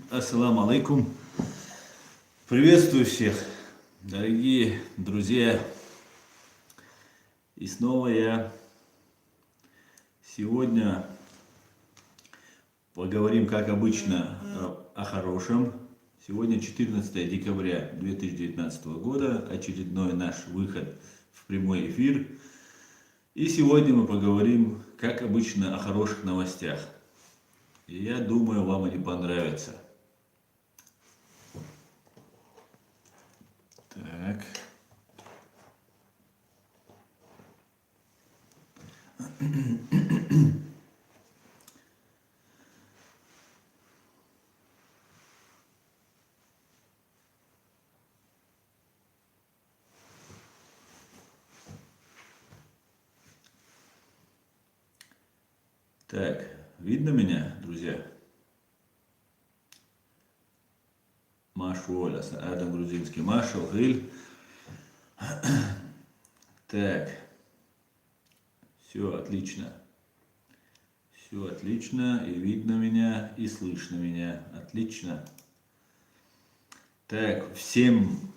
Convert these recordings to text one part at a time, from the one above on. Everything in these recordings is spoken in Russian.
Ассаламу алейкум. Приветствую всех, дорогие друзья. И снова я сегодня поговорим, как обычно, о хорошем. Сегодня 14 декабря 2019 года, очередной наш выход в прямой эфир. И сегодня мы поговорим, как обычно, о хороших новостях. И я думаю, вам они понравятся. Так. Так, видно меня, друзья? Машу Оля, Адам Грузинский, Маша, Гиль. Так, все отлично. Все отлично, и видно меня, и слышно меня. Отлично. Так, всем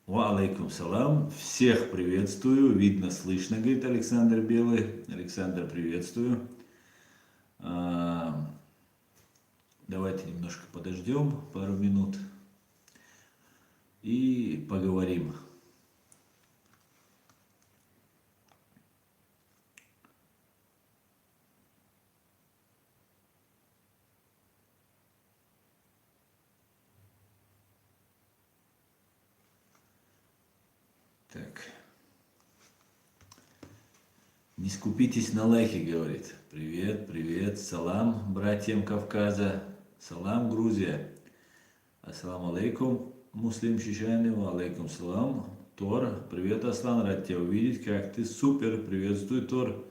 алейкум салам. Всех приветствую. Видно, слышно, говорит Александр Белый. Александр, приветствую. Давайте немножко подождем пару минут и поговорим. Так. Не скупитесь на лайки, говорит. Привет, привет, салам братьям Кавказа, салам Грузия. Ассаламу алейкум, муслим Шишайну, алейкум салам. Тор, привет, Аслан, рад тебя увидеть, как ты, супер, приветствую, Тор.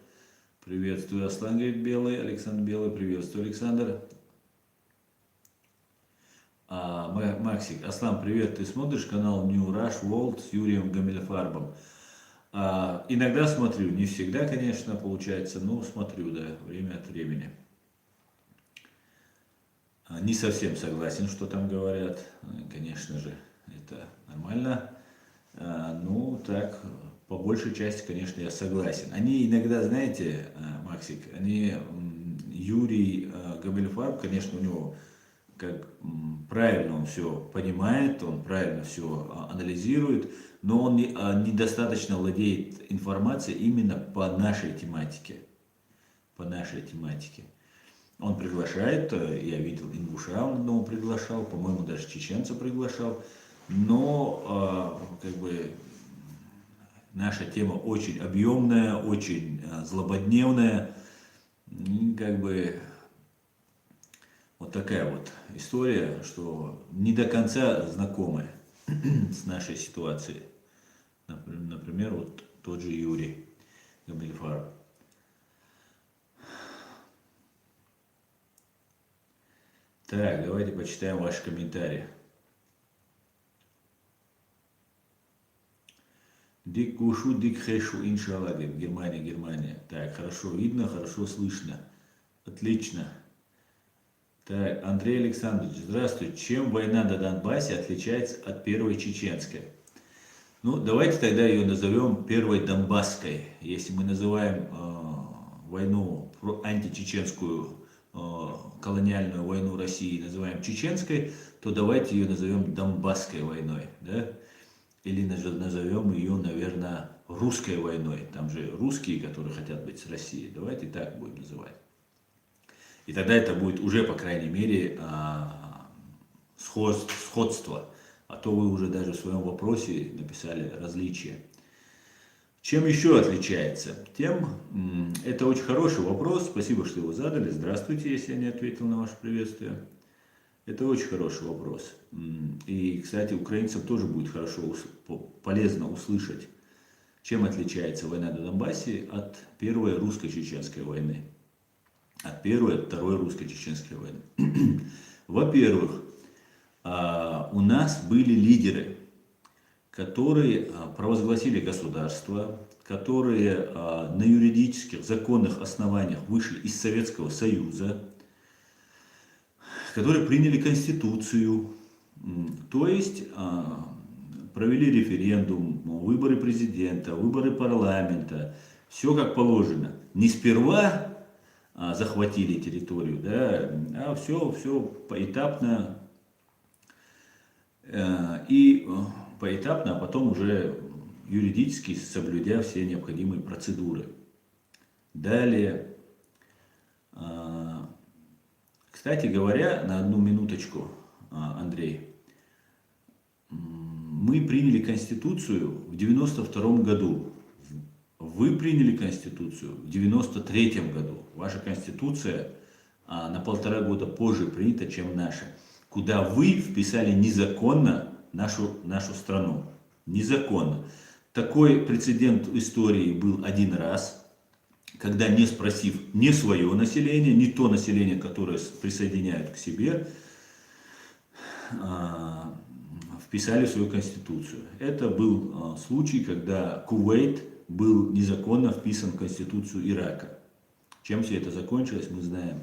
Приветствую, Аслан, говорит Белый, Александр Белый, приветствую, Александр. Максик, Аслан, привет, ты смотришь канал New Rush World с Юрием Гамильфарбом? Иногда смотрю, не всегда, конечно, получается, но смотрю, да, время от времени. Не совсем согласен, что там говорят, конечно же, это нормально. Ну, так, по большей части, конечно, я согласен. Они иногда, знаете, Максик, Юрий Гамильфарб, конечно, у него как правильно он все понимает, он правильно все анализирует, но он недостаточно владеет информацией именно по нашей тематике. По нашей тематике. Он приглашает, я видел ингуша, он одного приглашал, по-моему, даже чеченца приглашал, но как бы наша тема очень объемная, очень злободневная, как бы вот такая вот история, что не до конца знакомы с нашей ситуацией. Например, вот тот же Юрий Гамильфарб. Так, давайте почитаем ваши комментарии. Дик кушу, дик хэшу, иншалла, говорит, Германия, Германия. Так, хорошо видно, хорошо слышно. Отлично. Так, Андрей Александрович, здравствуйте. Чем война на Донбассе отличается от первой чеченской? Ну, давайте тогда ее назовем первой донбасской. Если мы называем войну античеченскую, колониальную войну России называем чеченской, то давайте ее назовем донбасской войной, да? Или назовем ее, наверное, русской войной. Там же русские, которые хотят быть с Россией. Давайте так будем называть. И тогда это будет уже, по крайней мере, сходство. А то вы уже даже в своем вопросе написали различия. Чем еще отличается? Это очень хороший вопрос. Спасибо, что его задали. Здравствуйте, если я не ответил на ваше приветствие. Это очень хороший вопрос. И, кстати, украинцам тоже будет полезно услышать, чем отличается война на Донбассе от первой русско-чеченской войны. От первой, от второй русско-чеченской войны. Во-первых, у нас были лидеры, которые провозгласили государство, которые на юридических, законных основаниях вышли из Советского Союза, которые приняли Конституцию, то есть провели референдум, выборы президента, выборы парламента, все как положено. Не сперва захватили территорию, да, а все поэтапно, а потом уже юридически соблюдя все необходимые процедуры. Далее, кстати говоря, на одну минуточку, Андрей, мы приняли Конституцию в 92 году. Вы приняли Конституцию в 93 году. Ваша Конституция на 1,5 года позже принята, чем наша. Куда вы вписали незаконно нашу страну. Незаконно. Такой прецедент в истории был один раз, когда, не спросив ни свое население, ни то население, которое присоединяют к себе, вписали в свою Конституцию. Это был случай, когда Кувейт был незаконно вписан в Конституцию Ирака. Чем все это закончилось, мы знаем.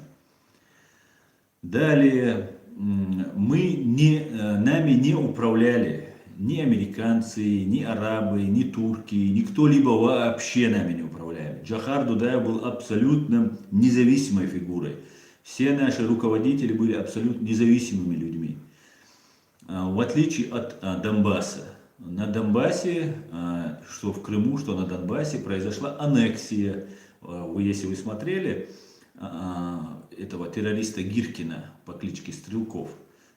Далее, нами не управляли ни американцы, ни арабы, ни турки, ни кто-либо вообще нами не управляли. Джохар Дудаев был абсолютно независимой фигурой. Все наши руководители были абсолютно независимыми людьми. В отличие от Донбасса. На Донбассе, что в Крыму, что на Донбассе, произошла аннексия. Если вы смотрели этого террориста Гиркина по кличке Стрелков.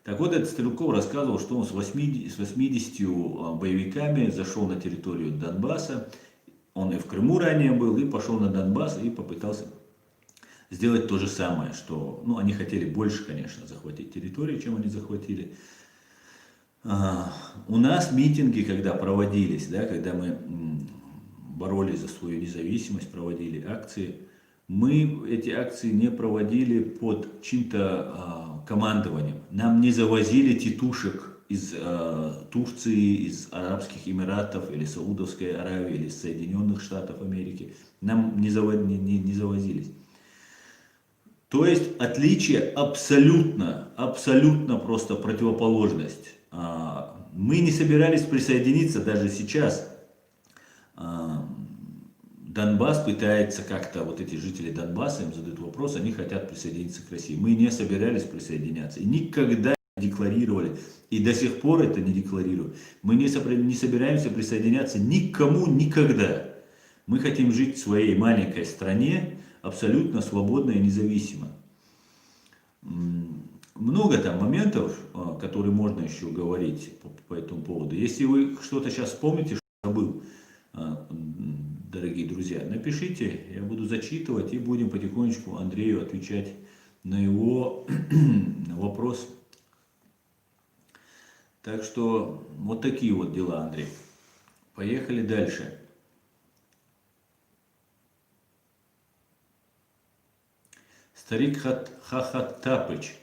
Так вот, этот Стрелков рассказывал, что он с 80 боевиками зашел на территорию Донбасса. Он и в Крыму ранее был, и пошел на Донбасс, и попытался сделать то же самое, что, они хотели больше, конечно, захватить территорию, чем они захватили. У нас митинги, когда проводились, да, когда мы боролись за свою независимость, проводили акции, мы эти акции не проводили под чьим-то командованием. Нам не завозили тетушек из Турции, из Арабских Эмиратов, или Саудовской Аравии, или Соединенных Штатов Америки. Нам не завозились. То есть отличие абсолютно просто противоположность. Мы не собирались присоединиться даже сейчас. Донбасс пытается как-то, вот эти жители Донбасса, им задают вопрос, они хотят присоединиться к России. Мы не собирались присоединяться и никогда не декларировали, и до сих пор это не декларируем. Мы не собираемся присоединяться никому никогда. Мы хотим жить в своей маленькой стране абсолютно свободно и независимо. Много там моментов, которые можно еще говорить по этому поводу. Если вы что-то сейчас вспомните, что забыл, дорогие друзья, напишите, я буду зачитывать и будем потихонечку Андрею отвечать на его вопрос. Так что вот такие вот дела, Андрей. Поехали дальше. Старик Хахаттапыч.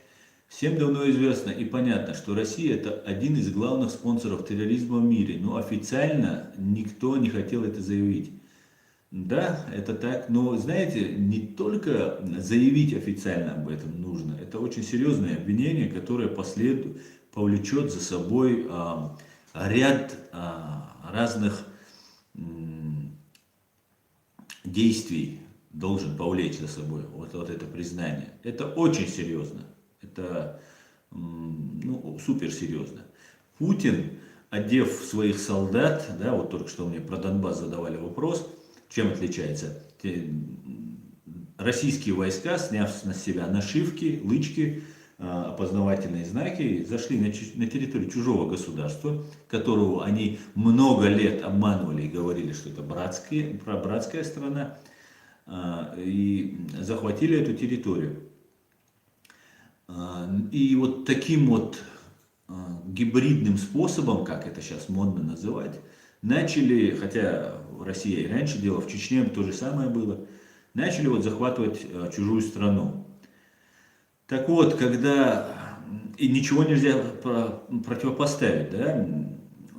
Всем давно известно и понятно, что Россия это один из главных спонсоров терроризма в мире, но официально никто не хотел это заявить. Да, это так, но знаете, не только заявить официально об этом нужно, это очень серьезное обвинение, которое повлечет за собой ряд разных действий, должен повлечь за собой вот это признание. Это очень серьезно. Это супер серьезно. Путин, одев своих солдат, да, вот только что мне про Донбасс задавали вопрос, чем отличается? Российские войска, сняв на себя нашивки, лычки, опознавательные знаки, зашли на территорию чужого государства, которого они много лет обманывали и говорили, что это братская страна, и захватили эту территорию. И вот таким вот гибридным способом, как это сейчас модно называть, начали, хотя Россия и раньше делала, в Чечне то же самое было, начали вот захватывать чужую страну. Так вот, когда и ничего нельзя противопоставить, да,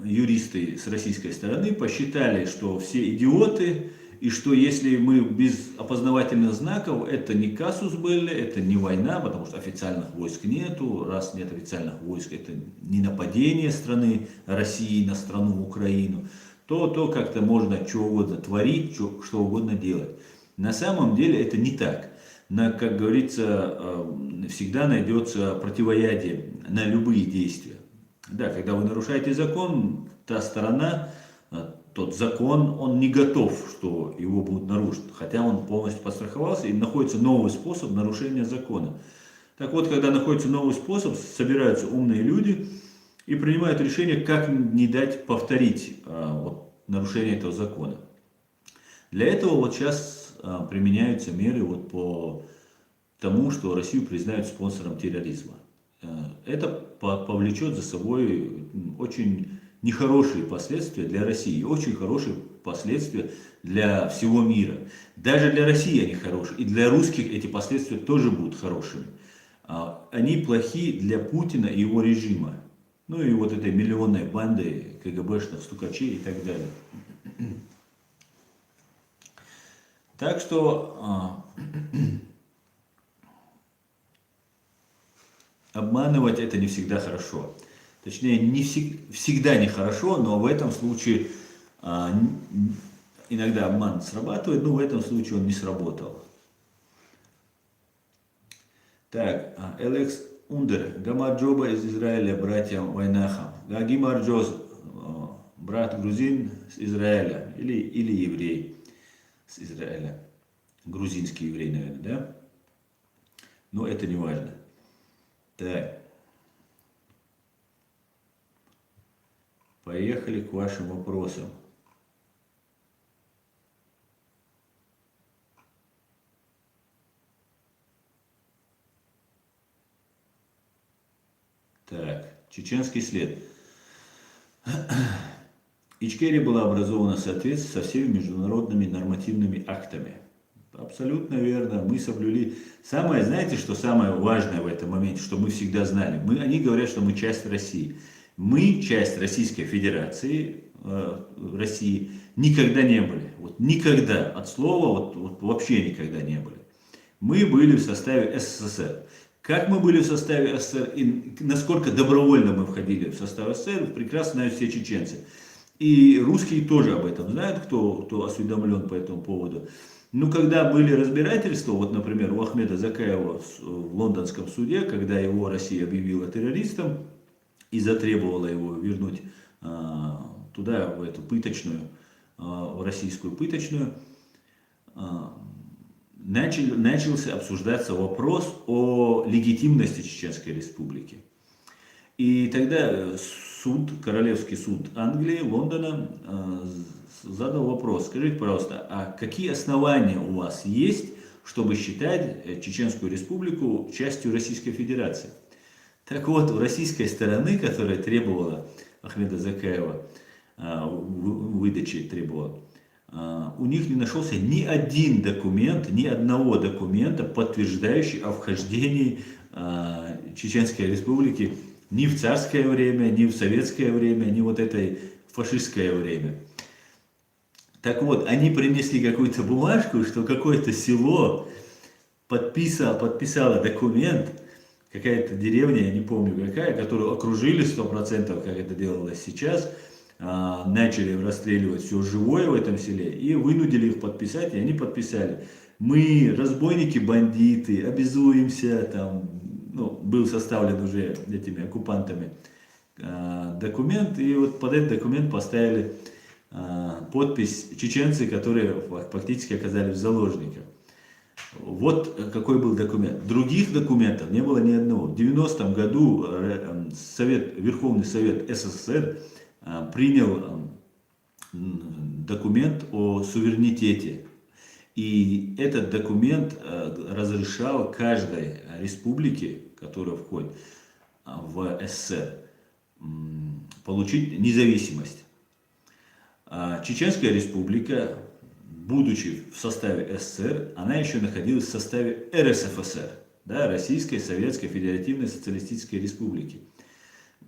юристы с российской стороны посчитали, что все идиоты, и что если мы без опознавательных знаков, это не казус белли, это не война, потому что официальных войск нету, раз нет официальных войск, это не нападение страны России на страну Украину, то как-то можно что угодно творить, что угодно делать. На самом деле это не так. Как говорится, всегда найдется противоядие на любые действия. Да, когда вы нарушаете закон, та сторона, тот закон, он не готов, что его будут нарушить, хотя он полностью подстраховался, и находится новый способ нарушения закона. Так вот, когда находится новый способ, собираются умные люди и принимают решение, как не дать повторить нарушение этого закона. Для этого вот сейчас применяются меры вот по тому, что Россию признают спонсором терроризма. Это повлечет за собой очень нехорошие последствия для России, очень хорошие последствия для всего мира. Даже для России они хорошие, и для русских эти последствия тоже будут хорошими. Они плохи для Путина и его режима, ну и вот этой миллионной банды КГБшных стукачей и так далее. Так что обманывать это не всегда хорошо. Точнее, не всегда нехорошо, но в этом случае иногда обман срабатывает, но в этом случае он не сработал. Так, Элекс Ундер, Гамарджоба из Израиля, братьям Вайнахам. Гагимарджоз, брат грузин с Израиля, или еврей с Израиля. Грузинский еврей, наверное, да? Но это не важно. Так. Поехали к вашим вопросам. Так, чеченский след. Ичкерия была образована в соответствии со всеми международными нормативными актами. Абсолютно верно. Мы соблюли. Самое, знаете, что самое важное в этом моменте, что мы всегда знали? Они говорят, что мы часть России. Мы часть Российской Федерации, России, никогда не были. Вот никогда, от слова, вот вообще никогда не были. Мы были в составе СССР. Как мы были в составе СССР и насколько добровольно мы входили в состав СССР, прекрасно знают все чеченцы. И русские тоже об этом знают, кто осведомлен по этому поводу. Ну, когда были разбирательства, вот, например, у Ахмеда Закаева в лондонском суде, когда его Россия объявила террористом и затребовала его вернуть туда, в эту пыточную, в российскую пыточную, начался обсуждаться вопрос о легитимности Чеченской Республики. И тогда Королевский суд Англии, Лондона, задал вопрос: скажите, пожалуйста, а какие основания у вас есть, чтобы считать Чеченскую Республику частью Российской Федерации? Так вот, у российской стороны, которая требовала Ахмеда Закаева, выдачи требовала, у них не нашелся ни один документ, ни одного документа, подтверждающий о вхождении Чеченской Республики ни в царское время, ни в советское время, ни вот это фашистское время. Так вот, они принесли какую-то бумажку, что какое-то село подписало документ, какая-то деревня, я не помню какая, которую окружили 100%, как это делалось сейчас, начали расстреливать все живое в этом селе и вынудили их подписать, и они подписали. Мы, разбойники, бандиты, обязуемся, там, ну, был составлен уже этими оккупантами документ, и вот под этот документ поставили подпись чеченцы, которые фактически оказались в заложниках. Вот какой был документ. Других документов не было ни одного. В 90-м году Верховный Совет СССР принял документ о суверенитете. И этот документ разрешал каждой республике, которая входит в СССР, получить независимость. Чеченская республика, будучи в составе СССР, она еще находилась в составе РСФСР, да, Российской Советской Федеративной Социалистической Республики.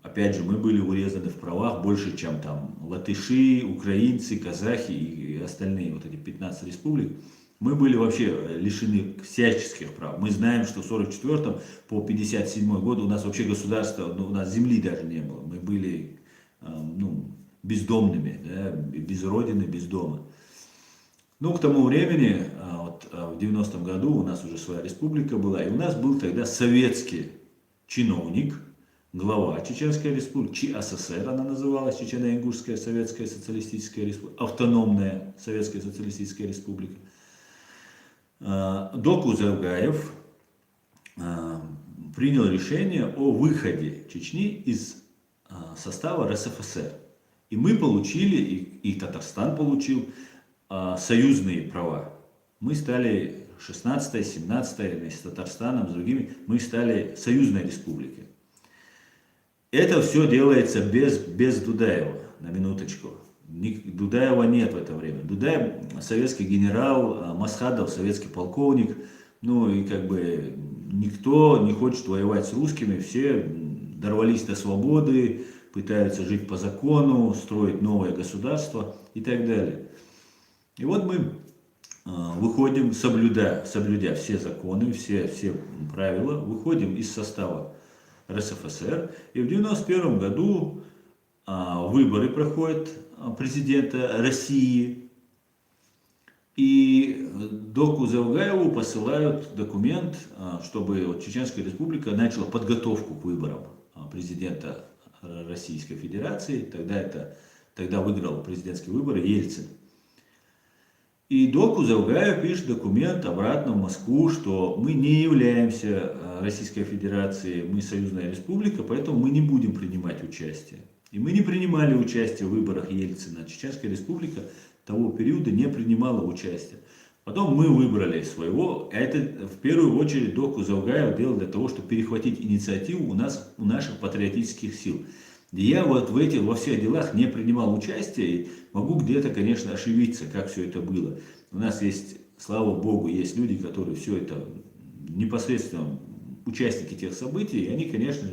опять же, мы были урезаны в правах больше, чем там латыши, украинцы, казахи и остальные вот эти 15 республик. Мы были вообще лишены всяческих прав. Мы знаем, что в 44 по 57 год у нас вообще государства, ну, у нас земли даже не было. Мы были ну, бездомными, да, без родины, без дома. Ну, к тому времени, вот, в 90-м году у нас уже своя республика была, и у нас был тогда советский чиновник, глава Чеченской республики, ЧССР она называлась, Чечено-Ингушская Советская Социалистическая Республика, автономная Советская Социалистическая Республика. Доку Завгаев принял решение о выходе Чечни из состава РСФСР. И мы получили, и Татарстан получил союзные права. Мы стали 16-й, 17-й, с Татарстаном, с другими, мы стали союзной республикой. Это все делается без Дудаева, на минуточку. Дудаева нет в это время. Дудаев советский генерал, Масхадов советский полковник. Ну и как бы никто не хочет воевать с русскими, все дорвались до свободы, пытаются жить по закону, строить новое государство и так далее. И вот мы выходим, соблюдя все законы, все правила, выходим из состава РСФСР. И в 1991 году выборы проходят президента России. И доку Завгаеву посылают документ, чтобы Чеченская республика начала подготовку к выборам президента Российской Федерации. Тогда выиграл президентские выборы Ельцин. И доку Завгаев пишет документ обратно в Москву, что мы не являемся Российской Федерацией, мы союзная республика, поэтому мы не будем принимать участие. И мы не принимали участие в выборах Ельцина. Чеченская республика того периода не принимала участие. Потом мы выбрали своего. Это в первую очередь доку Завгаев делал для того, чтобы перехватить инициативу у наших патриотических сил. Я вот во всех делах не принимал участие, и могу где-то, конечно, ошибиться, как все это было. У нас есть, слава богу, есть люди, которые все это непосредственно участники тех событий, и они, конечно,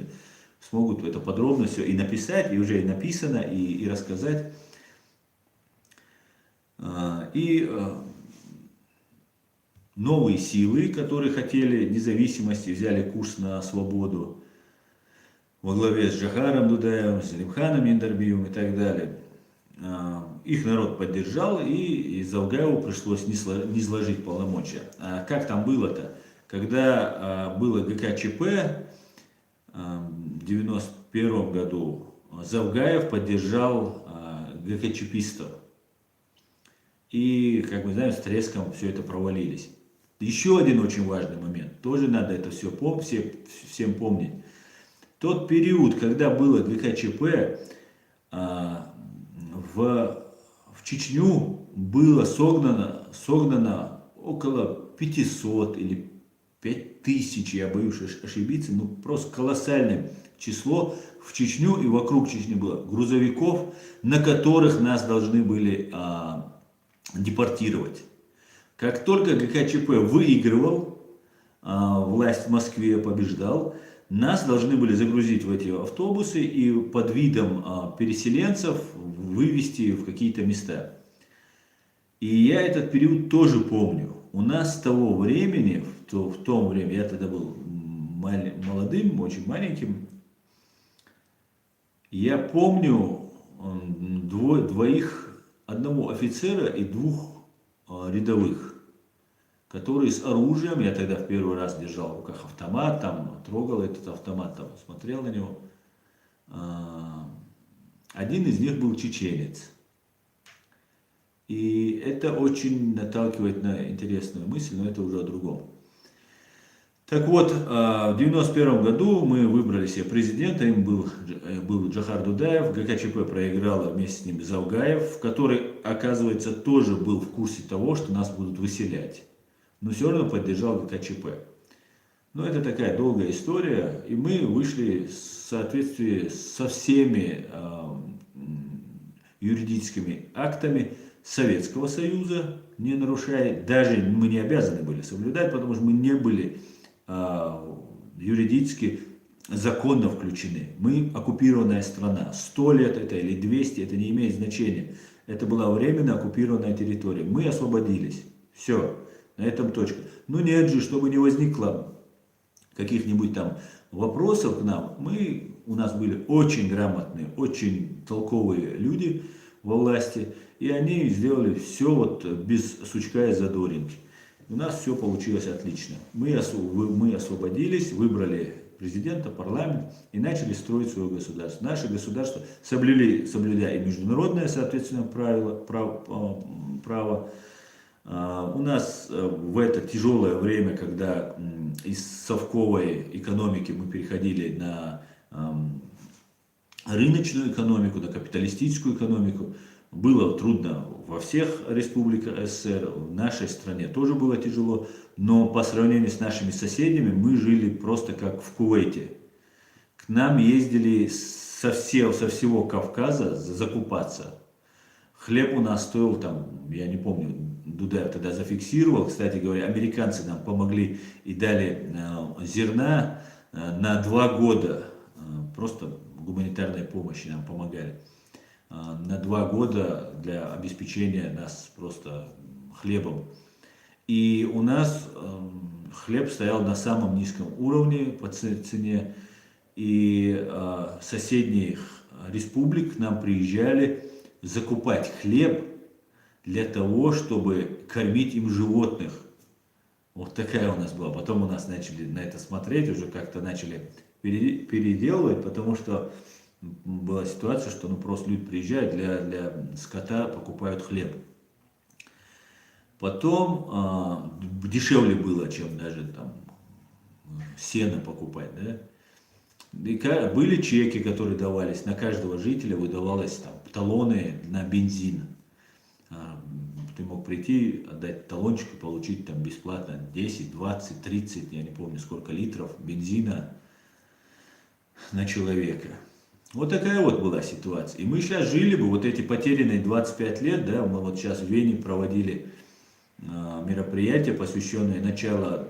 смогут это подробно все и написать, и уже и написано, и рассказать. И новые силы, которые хотели независимости, взяли курс на свободу, во главе с Джохаром Дудаевым, с Алимханом Яндарбиевым и так далее. Их народ поддержал, и Завгаеву пришлось низложить полномочия. А как там было-то? Когда было ГКЧП в 1991 году, Завгаев поддержал ГКЧПистов. И, как мы знаем, с треском все это провалились. Еще один очень важный момент, тоже надо это все всем помнить. Тот период, когда было ГКЧП, в Чечню было согнано около 500 или 5000, я боюсь ошибиться, ну просто колоссальное число в Чечню и вокруг Чечни было грузовиков, на которых нас должны были депортировать. Как только ГКЧП выигрывал, власть в Москве побеждал, нас должны были загрузить в эти автобусы и под видом переселенцев вывести в какие-то места. И я этот период тоже помню. У нас с того времени, в том время, я тогда был молодым, очень маленьким, я помню одного офицера и двух рядовых, которые с оружием, я тогда в первый раз держал в руках автомат, там трогал этот автомат, там смотрел на него. Один из них был чеченец. И это очень наталкивает на интересную мысль, но это уже о другом. Так вот, в 1991 году мы выбрали себе президента, им был Джохар Дудаев, ГКЧП проиграла вместе с ним Завгаев, который, оказывается, тоже был в курсе того, что нас будут выселять. Но все равно поддержал ГКЧП. Но это такая долгая история, и мы вышли в соответствии со всеми юридическими актами Советского Союза, не нарушая, даже мы не обязаны были соблюдать, потому что мы не были юридически законно включены. Мы оккупированная страна. 100 лет это или 200, это не имеет значения. Это была временно оккупированная территория. Мы освободились. Все. На этом точка. Но нет же, чтобы не возникло каких-нибудь там вопросов к нам. У нас были очень грамотные, очень толковые люди во власти. И они сделали все вот без сучка и задоринки. У нас все получилось отлично. Мы освободились, выбрали президента, парламент и начали строить свое государство. Наше государство соблюдая и международное, соответственно, право. У нас в это тяжелое время, когда из совковой экономики мы переходили на рыночную экономику, на капиталистическую экономику, было трудно во всех республиках СССР, в нашей стране тоже было тяжело, но по сравнению с нашими соседями мы жили просто как в Кувейте. К нам ездили со всего Кавказа закупаться. Хлеб у нас стоил там, я не помню, Дудаев тогда зафиксировал, кстати говоря, американцы нам помогли и дали зерна на 2 года, просто гуманитарной помощи нам помогали. На 2 года для обеспечения нас просто хлебом. И у нас хлеб стоял на самом низком уровне по цене. И соседних республик к нам приезжали закупать хлеб для того, чтобы кормить им животных. Вот такая у нас была. Потом у нас начали на это смотреть, уже как-то начали переделывать, потому что была ситуация, что просто люди приезжают для скота, покупают хлеб. Потом дешевле было, чем даже там сено покупать, да. И были чеки, которые давались, на каждого жителя выдавалось там талоны на бензин. Ты мог прийти, отдать талончик и получить там бесплатно 10, 20, 30, я не помню сколько литров бензина на человека. Вот такая вот была ситуация. И мы сейчас жили бы, вот эти потерянные 25 лет, да, мы вот сейчас в Вене проводили мероприятие, посвященное началу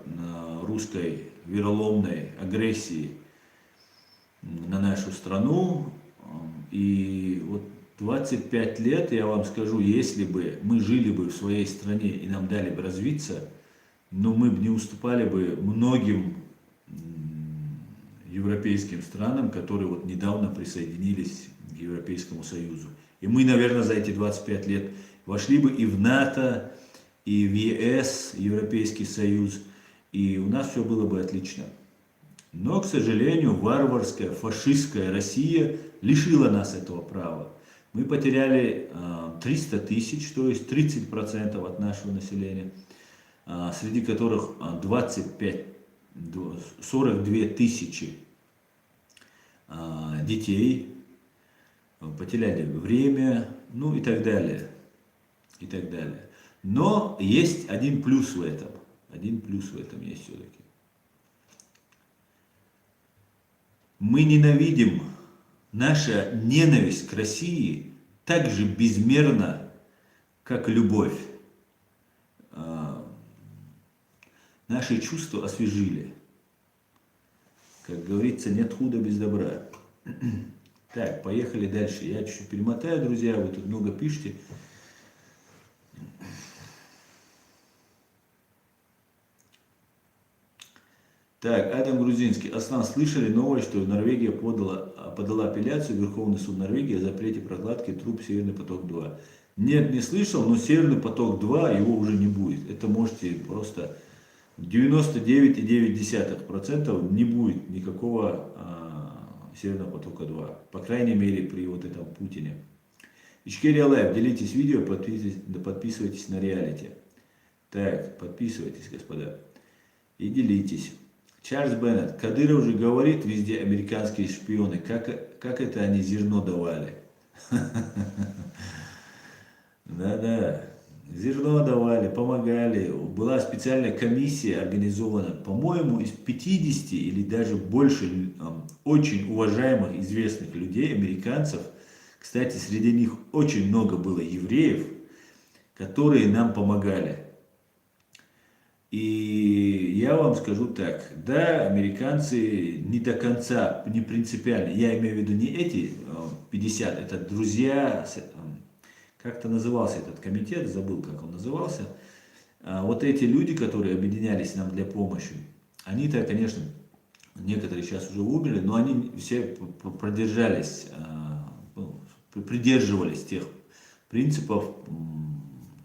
русской вероломной агрессии на нашу страну. И вот 25 лет, я вам скажу, если бы мы жили бы в своей стране и нам дали бы развиться, но мы бы не уступали бы многим европейским странам, которые вот недавно присоединились к Европейскому Союзу. И мы, наверное, за эти 25 лет вошли бы и в НАТО, и в ЕС, Европейский Союз, и у нас все было бы отлично. Но, к сожалению, варварская, фашистская Россия лишила нас этого права. Мы потеряли 300 тысяч, то есть 30% от нашего населения, среди которых 42 тысячи детей, потеряли время, ну и так далее, и так далее. Но есть один плюс в этом есть все-таки. Мы ненавидим, наша ненависть к России так же безмерна, как любовь. Наши чувства освежили. Как говорится, нет худа без добра. Так, поехали дальше. Я чуть-чуть перемотаю, друзья, вы тут много пишете. Так, Адам Грузинский. Аслан, слышали новость, что Норвегия подала апелляцию в Верховный суд Норвегии о запрете прокладки труб Северный поток-2? Нет, не слышал, но Северный поток-2 его уже не будет. Это можете просто 99,9% не будет никакого Северного потока-2. По крайней мере, при вот этом Путине. Ичкерия Лайв, делитесь видео, подписывайтесь на реалити. Так, подписывайтесь, господа. И делитесь. Чарльз Беннет. Кадыров же говорит, везде американские шпионы. Как это они зерно давали? Да-да. Зерно давали, помогали. Была специальная комиссия организована, по-моему, из 50 или даже больше очень уважаемых, известных людей, американцев. Кстати, среди них очень много было евреев, которые нам помогали. И я вам скажу так, да, американцы не до конца, не принципиально, я имею в виду не эти 50, это друзья, как-то назывался этот комитет, забыл, как он назывался. Вот эти люди, которые объединялись нам для помощи, они-то, конечно, некоторые сейчас уже умерли, но они все продержались, придерживались тех принципов,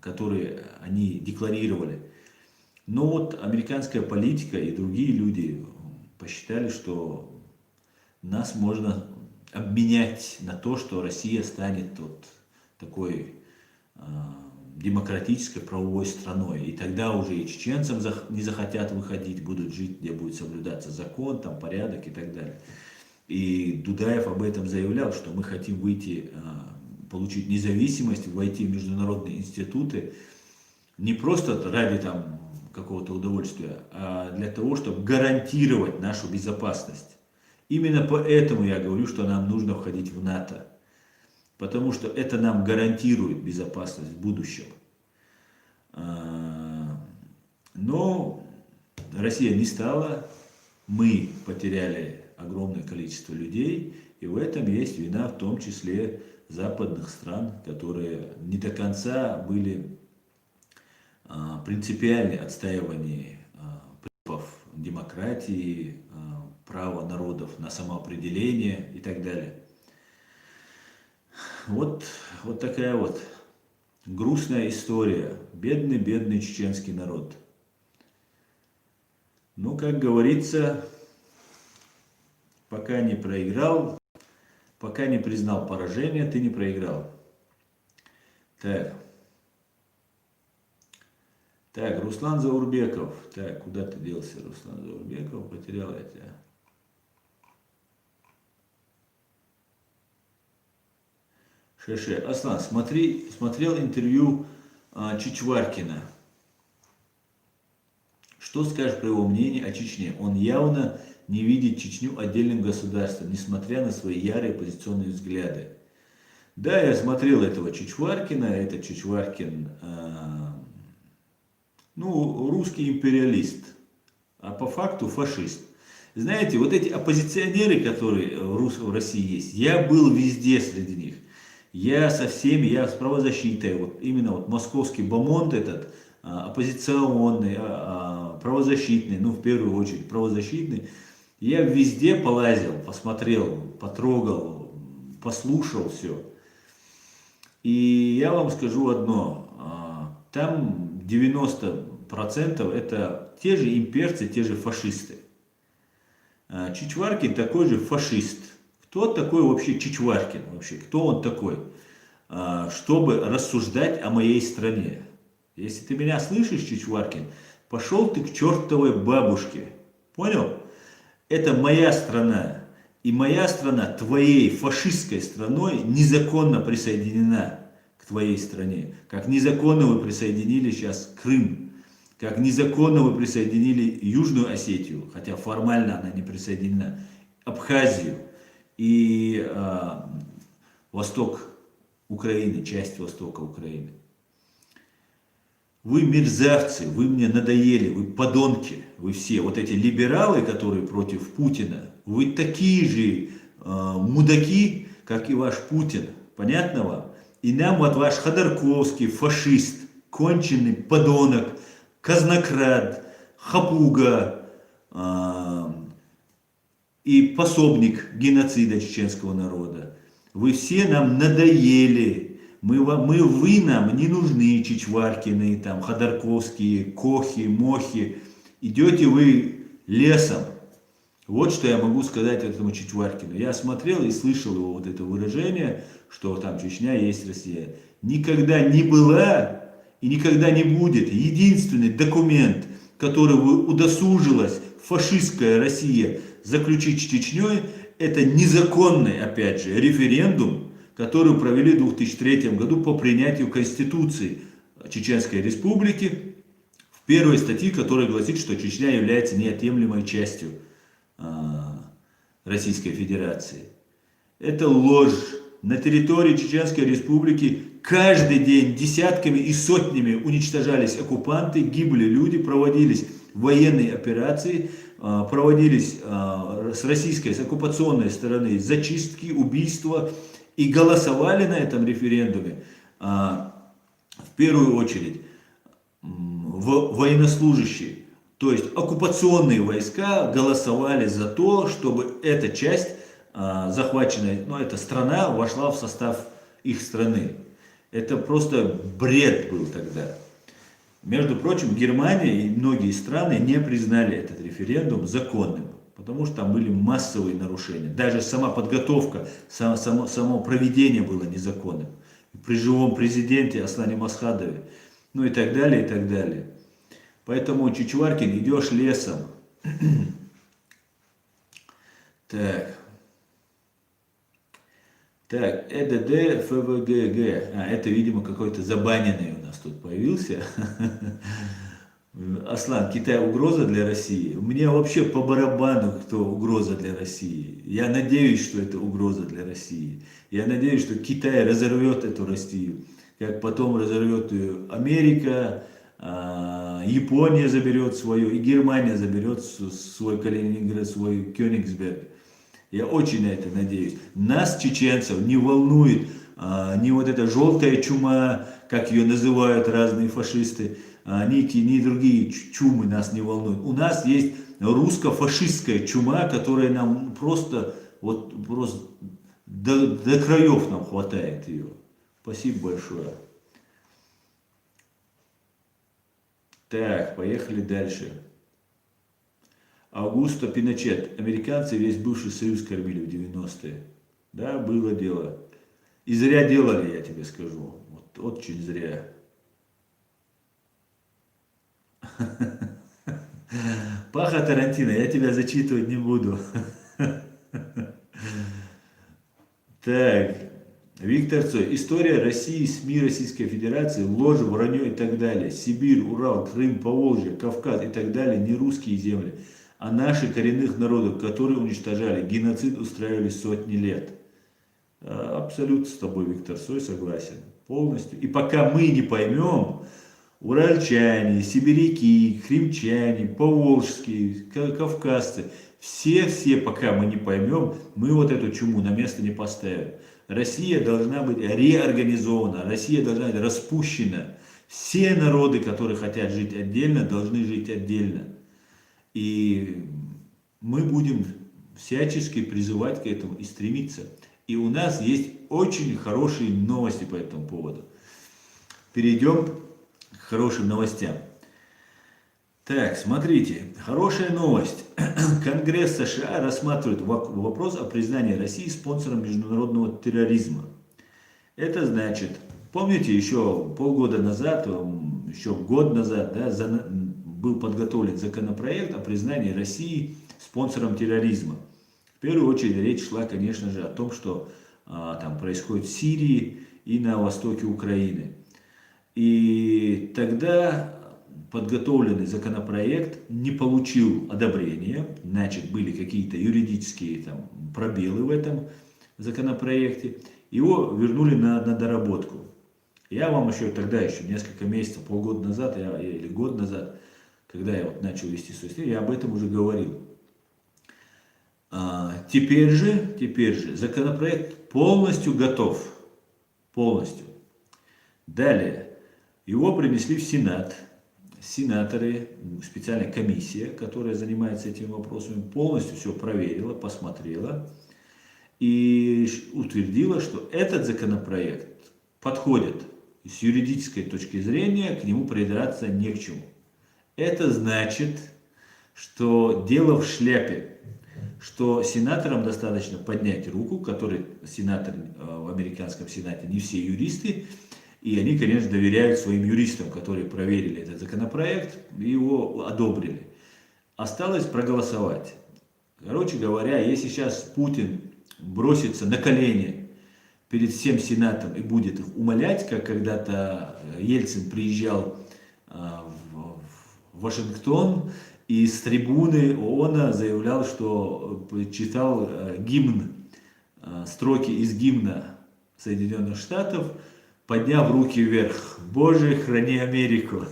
которые они декларировали. Но вот американская политика и другие люди посчитали, что нас можно обменять на то, что Россия станет вот такой демократической правовой страной. И тогда уже и чеченцам не захотят выходить, будут жить, где будет соблюдаться закон, там порядок и так далее. И Дудаев об этом заявлял, что мы хотим выйти, получить независимость, войти в международные институты, не просто ради там какого-то удовольствия, а для того, чтобы гарантировать нашу безопасность. Именно поэтому я говорю, что нам нужно входить в НАТО. Потому что это нам гарантирует безопасность в будущем. Но Россия не стала, мы потеряли огромное количество людей, и в этом есть вина в том числе западных стран, которые не до конца были принципиальны отстаивании принципов демократии, права народов на самоопределение и так далее. Вот такая вот грустная история. Бедный, бедный чеченский народ. Ну, как говорится, пока не проиграл, пока не признал поражение, ты не проиграл. Так, Руслан Заурбеков. Так, куда ты делся, Руслан Заурбеков? Потерял я тебя. Шеше. Аслан, смотрел интервью Чичваркина. Что скажешь про его мнение о Чечне? Он явно не видит Чечню отдельным государством, несмотря на свои ярые оппозиционные взгляды. Да, я смотрел этого Чичваркина. Этот Чичваркин, русский империалист, а по факту фашист. Знаете, вот эти оппозиционеры, которые в России есть, я был везде среди них. Я со всеми, я с правозащитой, вот именно вот московский бомонд этот, оппозиционный, правозащитный, в первую очередь правозащитный, я везде полазил, посмотрел, потрогал, послушал все. И я вам скажу одно, там 90% это те же имперцы, те же фашисты. Чичваркин такой же фашист. Кто такой вообще Чичваркин? Вообще, кто он такой, чтобы рассуждать о моей стране? Если ты меня слышишь, Чичваркин, пошел ты к чертовой бабушке. Понял? Это моя страна. И моя страна твоей фашистской страной незаконно присоединена к твоей стране. Как незаконно вы присоединили сейчас Крым. Как незаконно вы присоединили Южную Осетию, хотя формально она не присоединена, Абхазию и восток Украины, часть востока Украины. Вы мерзавцы, вы мне надоели, вы подонки, вы все. Вот эти либералы, которые против Путина, вы такие же мудаки, как и ваш Путин. Понятно вам? И нам вот ваш Ходорковский, фашист, конченый подонок, казнокрад, хапуга и пособник геноцида чеченского народа. Вы все нам надоели. Вы нам не нужны, Чичваркины, там, Ходорковские, Кохи, Мохи. Идете вы лесом. Вот что я могу сказать этому Чичваркину. Я смотрел и слышал его вот это выражение, что там Чечня есть Россия. Никогда не была и никогда не будет. Единственный документ, который удосужилась фашистская Россия заключить с Чечней, это незаконный, опять же, референдум, который провели в 2003 году по принятию Конституции Чеченской Республики, в первой статье, которая гласит, что Чечня является неотъемлемой частью Российской Федерации. Это ложь. На территории Чеченской Республики каждый день десятками и сотнями уничтожались оккупанты, гибли люди, проводились военные операции, проводились с российской, с оккупационной стороны зачистки, убийства, и голосовали на этом референдуме в первую очередь военнослужащие. То есть оккупационные войска голосовали за то, чтобы эта часть захваченная, ну, эта страна вошла в состав их страны. Это просто бред был тогда. Между прочим, Германия и многие страны не признали этот референдум законным, потому что там были массовые нарушения. Даже сама подготовка, само проведение было незаконным. При живом президенте Аслане Масхадове, ну и так далее, и так далее. Поэтому, Чичваркин, идешь лесом. Так. Так, ЭДД, ФВГГ. Это, видимо, какой-то забаненный у нас тут появился. Аслан, Китай угроза для России? Мне вообще по барабану, кто угроза для России. Я надеюсь, что это угроза для России. Я надеюсь, что Китай разорвет эту Россию, как потом разорвет ее Америка, Япония заберет свое, и Германия заберет свой Калининград, свой Кёнигсберг. Я очень на это надеюсь. Нас, чеченцев, не волнует ни вот эта желтая чума, как ее называют разные фашисты, ни другие чумы нас не волнуют. У нас есть русско-фашистская чума, которая нам просто до краев нам хватает ее. Спасибо большое. Так, поехали дальше. Аугусто Пиночет. Американцы весь бывший союз кормили в 90-е. Да, было дело. И зря делали, я тебе скажу. Вот, очень зря. Паха Тарантино, я тебя зачитывать не буду. Так, Виктор Цой. История России, СМИ Российской Федерации, ложь, вранье и так далее. Сибирь, Урал, Крым, Поволжье, Кавказ и так далее не русские земли, а наши коренных народов, которые уничтожали, геноцид устраивали сотни лет. Абсолютно с тобой, Виктор Цой, согласен. Полностью. И пока мы не поймем, уральчане, сибиряки, крымчане, поволжские, кавказцы, все, пока мы не поймем, мы вот эту чуму на место не поставим. Россия должна быть реорганизована, Россия должна быть распущена. Все народы, которые хотят жить отдельно, должны жить отдельно. И мы будем всячески призывать к этому и стремиться. И у нас есть очень хорошие новости по этому поводу. Перейдем к хорошим новостям. Так, смотрите, хорошая новость. Конгресс США рассматривает вопрос о признании России спонсором международного терроризма. Это значит, помните, еще полгода назад, еще год назад, да, был подготовлен законопроект о признании России спонсором терроризма. В первую очередь речь шла, конечно же, о том, что там происходит в Сирии и на востоке Украины. И тогда подготовленный законопроект не получил одобрения, значит, были какие-то юридические там пробелы в этом законопроекте, его вернули на доработку. Я вам еще тогда, еще несколько месяцев, полгода назад, или год назад, когда я вот начал вести свой стиль, я об этом уже говорил. Теперь же законопроект полностью готов. Полностью. Далее. Его принесли в Сенат. Сенаторы, специальная комиссия, которая занимается этими вопросами, полностью все проверила, посмотрела и утвердила, что этот законопроект подходит с юридической точки зрения, к нему придраться не к чему. Это значит, что дело в шляпе, что сенаторам достаточно поднять руку, которые сенаторы в американском сенате не все юристы, и они, конечно, доверяют своим юристам, которые проверили этот законопроект и его одобрили. Осталось проголосовать. Короче говоря, если сейчас Путин бросится на колени перед всем Сенатом и будет их умолять, как когда-то Ельцин приезжал в Вашингтон и с трибуны ООН заявлял, что читал гимн, строки из гимна Соединенных Штатов, подняв руки вверх. Боже, храни Америку.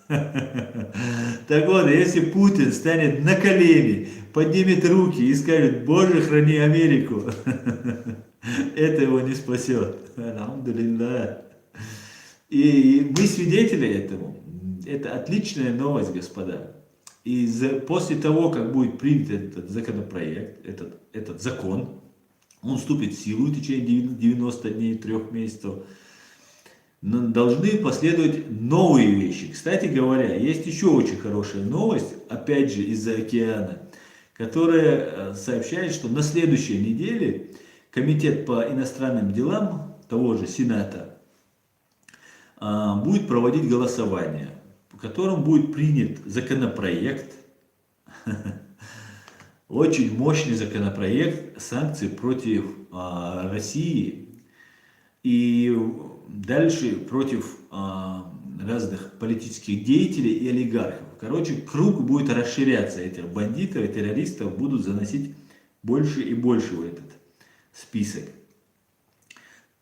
Так вот, если Путин станет на колени, поднимет руки и скажет, Боже, храни Америку, это его не спасет. Алхамдулилlah. И мы свидетели этому. Это отличная новость, господа. И после того, как будет принят этот законопроект, этот закон, он вступит в силу в течение 90 дней, 3 месяцев, должны последовать новые вещи. Кстати говоря, есть еще очень хорошая новость, опять же из-за океана, которая сообщает, что на следующей неделе Комитет по иностранным делам того же Сената будет проводить голосование, в котором будет принят законопроект, очень мощный законопроект санкций против России и дальше против разных политических деятелей и олигархов. Короче, круг будет расширяться, этих бандитов и террористов будут заносить больше и больше в этот список.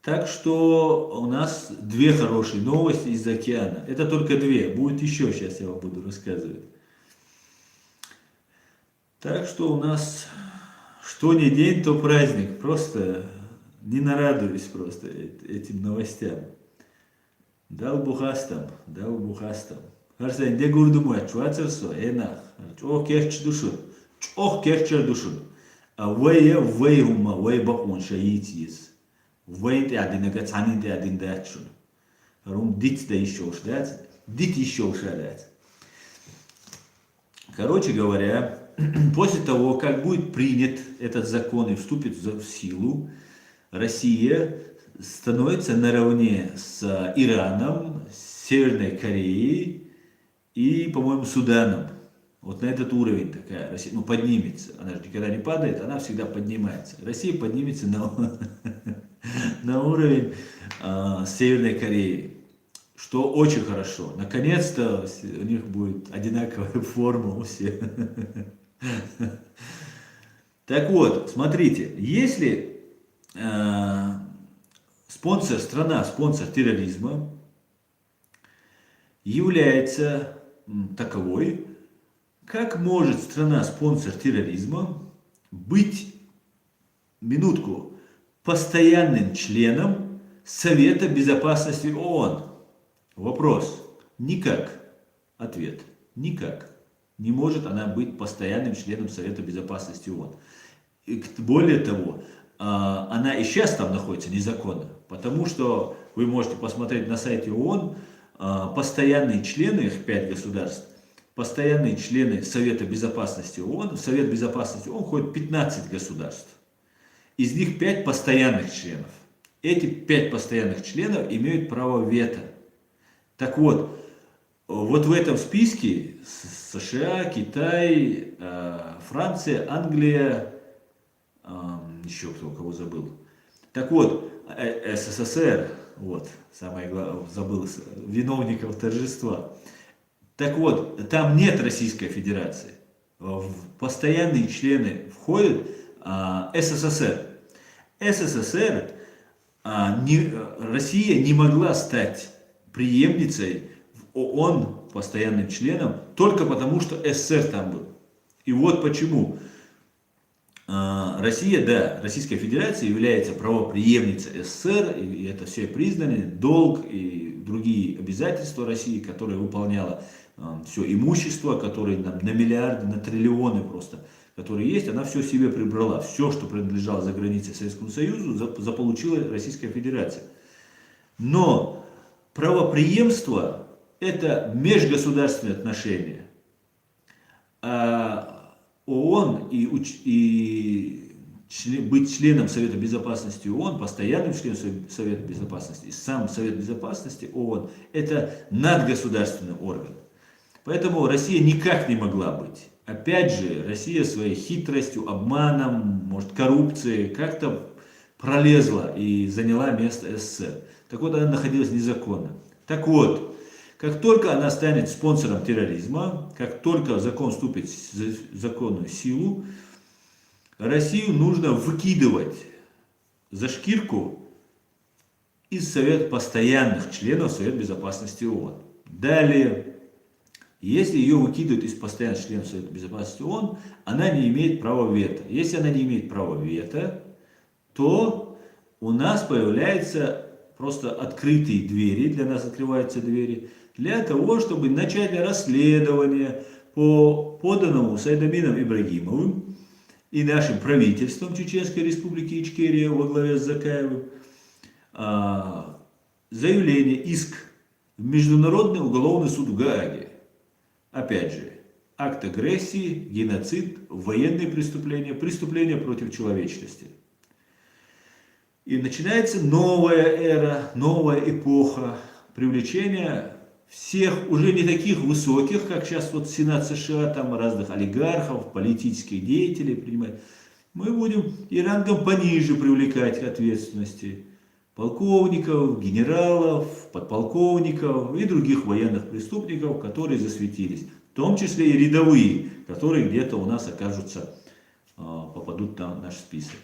Так что у нас 2 хорошие новости из океана. Это только 2, будет еще, сейчас я вам буду рассказывать. Так что у нас что ни день, то праздник. Просто не нарадуюсь просто этим новостям. Дал бухастам, дал бухастам. Харсен, де гурдуму я чуацерсо, энах. Чох керч душун, чох керчер душун. А вэя вэйрума, вэй бакун шаитис. Вэйн теадинага цанин теадин дачун. Рум дит да еще ушдать, дит еще ушадать. Короче говоря, после того, как будет принят этот закон и вступит в силу, Россия становится наравне с Ираном, Северной Кореей и, по-моему, Суданом. Вот на этот уровень такая Россия, ну, поднимется. Она же никогда не падает, она всегда поднимается. Россия поднимется на уровень Северной Кореи, что очень хорошо. Наконец-то у них будет одинаковая форма у всех. Так вот, смотрите, если страна спонсор терроризма является таковой, как может страна спонсор терроризма быть, минутку, постоянным членом Совета Безопасности ООН? Вопрос. Никак. Ответ. Никак. Не может она быть постоянным членом Совета Безопасности ООН. И более того, она и сейчас там находится незаконно, потому что вы можете посмотреть на сайте ООН, постоянные члены, их 5 государств, постоянные члены Совета Безопасности ООН, в Совет Безопасности ООН входит 15 государств. Из них 5 постоянных членов. Эти 5 постоянных членов имеют право вето. Так вот, вот в этом списке США, Китай, Франция, Англия, еще кто, кого забыл. Так вот, СССР, вот, самое главное, забыл, виновников торжества. Так вот, там нет Российской Федерации. В постоянные члены входят СССР. СССР, Россия не могла стать преемницей в ООН постоянным членом только потому, что СССР там был. И вот почему. Россия, да, Российская Федерация является правопреемницей СССР, и это все признаны, долг и другие обязательства России, которые выполняла, все имущество, которое на миллиарды, на триллионы просто, которые есть, она все себе прибрала. Все, что принадлежало за границей Советскому Союзу, заполучила Российская Федерация. Но правопреемство – это межгосударственные отношения. ООН и быть членом Совета Безопасности ООН, постоянным членом Совета Безопасности, и сам Совет Безопасности ООН – это надгосударственный орган. Поэтому Россия никак не могла быть. Опять же, Россия своей хитростью, обманом, может, коррупцией как-то пролезла и заняла место СССР. Так вот, она находилась незаконно. Так вот, как только она станет спонсором терроризма, как только закон вступит в законную силу, Россию нужно выкидывать за шкирку из Совета постоянных членов Совета Безопасности ООН. Далее, если ее выкидывают из постоянных членов Совета Безопасности ООН, она не имеет права вето. Если она не имеет права вето, то у нас появляются просто открытые двери, для нас открываются двери, для того, чтобы начать расследование по поданному Сайдамином Ибрагимовым и нашим правительством Чеченской Республики Ичкерия во главе с Закаевым заявление, иск в Международный уголовный суд в Гааге. Опять же, акт агрессии, геноцид, военные преступления, преступления против человечности. И начинается новая эра, новая эпоха привлечения всех уже не таких высоких, как сейчас вот Сенат США, там разных олигархов, политических деятелей принимать. Мы будем и рангом пониже привлекать к ответственности полковников, генералов, подполковников и других военных преступников, которые засветились. В том числе и рядовые, которые где-то у нас окажутся, попадут на наш список.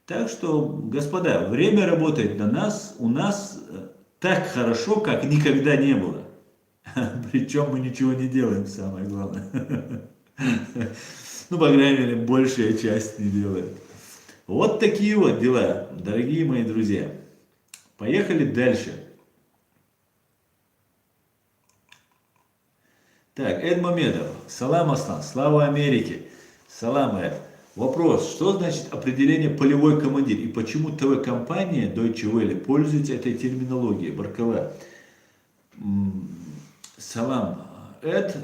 Так что, господа, время работает на нас, у нас так хорошо, как никогда не было. Причем мы ничего не делаем, самое главное. Ну, по крайней мере, большая часть не делает. Вот такие вот дела, дорогие мои друзья. Поехали дальше. Так, Эд Мамедов. Салам, Аслан. Слава Америке. Салам, Эд. Вопрос. Что значит определение полевой командир? И почему ТВ-компания Deutsche Welle пользуется этой терминологией? Баркала. Салам. Эд,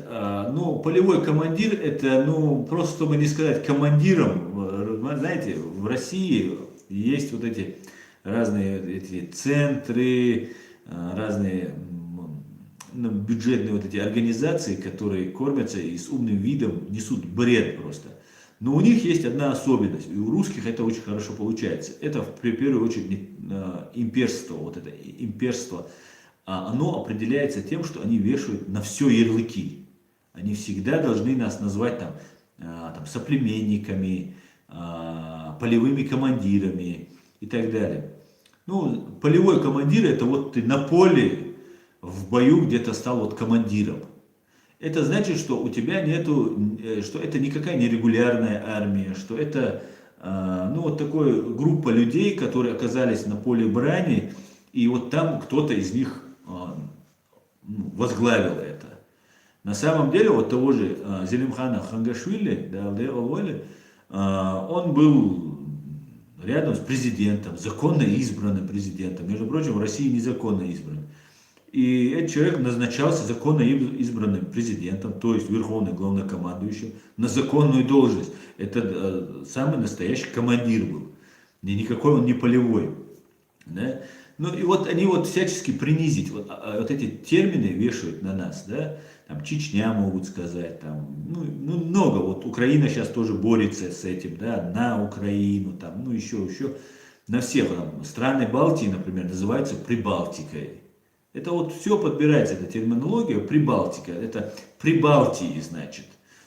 ну, полевой командир, это, ну, просто чтобы не сказать командиром, знаете, в России есть вот эти разные эти центры, разные бюджетные вот эти организации, которые кормятся и с умным видом несут бред просто. Но у них есть одна особенность, и у русских это очень хорошо получается. Это в первую очередь имперство, вот это имперство. Оно определяется тем, что они вешают на все ярлыки. Они всегда должны нас назвать там соплеменниками, полевыми командирами и так далее. Ну, полевой командир — это вот ты на поле в бою где-то стал вот командиром. Это значит, что у тебя нету, что это никакая не регулярная армия, что это, ну, вот такая группа людей, которые оказались на поле брани, и вот там кто-то из них возглавил это. На самом деле, вот того же Зелимхана Хангашвили, он был рядом с президентом, законно избранным президентом. Между прочим, в России незаконно избранным. И этот человек назначался законно избранным президентом, то есть верховным главнокомандующим, на законную должность. Это самый настоящий командир был. Никакой он не полевой. Да? Ну и вот они вот всячески принизить, вот эти термины вешают на нас, да, там Чечня могут сказать, там, ну много, вот Украина сейчас тоже борется с этим, да, на Украину, там, ну еще, на всех, там, страны Балтии, например, называются Прибалтикой. Это вот все подбирается, эта терминология, Прибалтика, это Прибалтии, значит.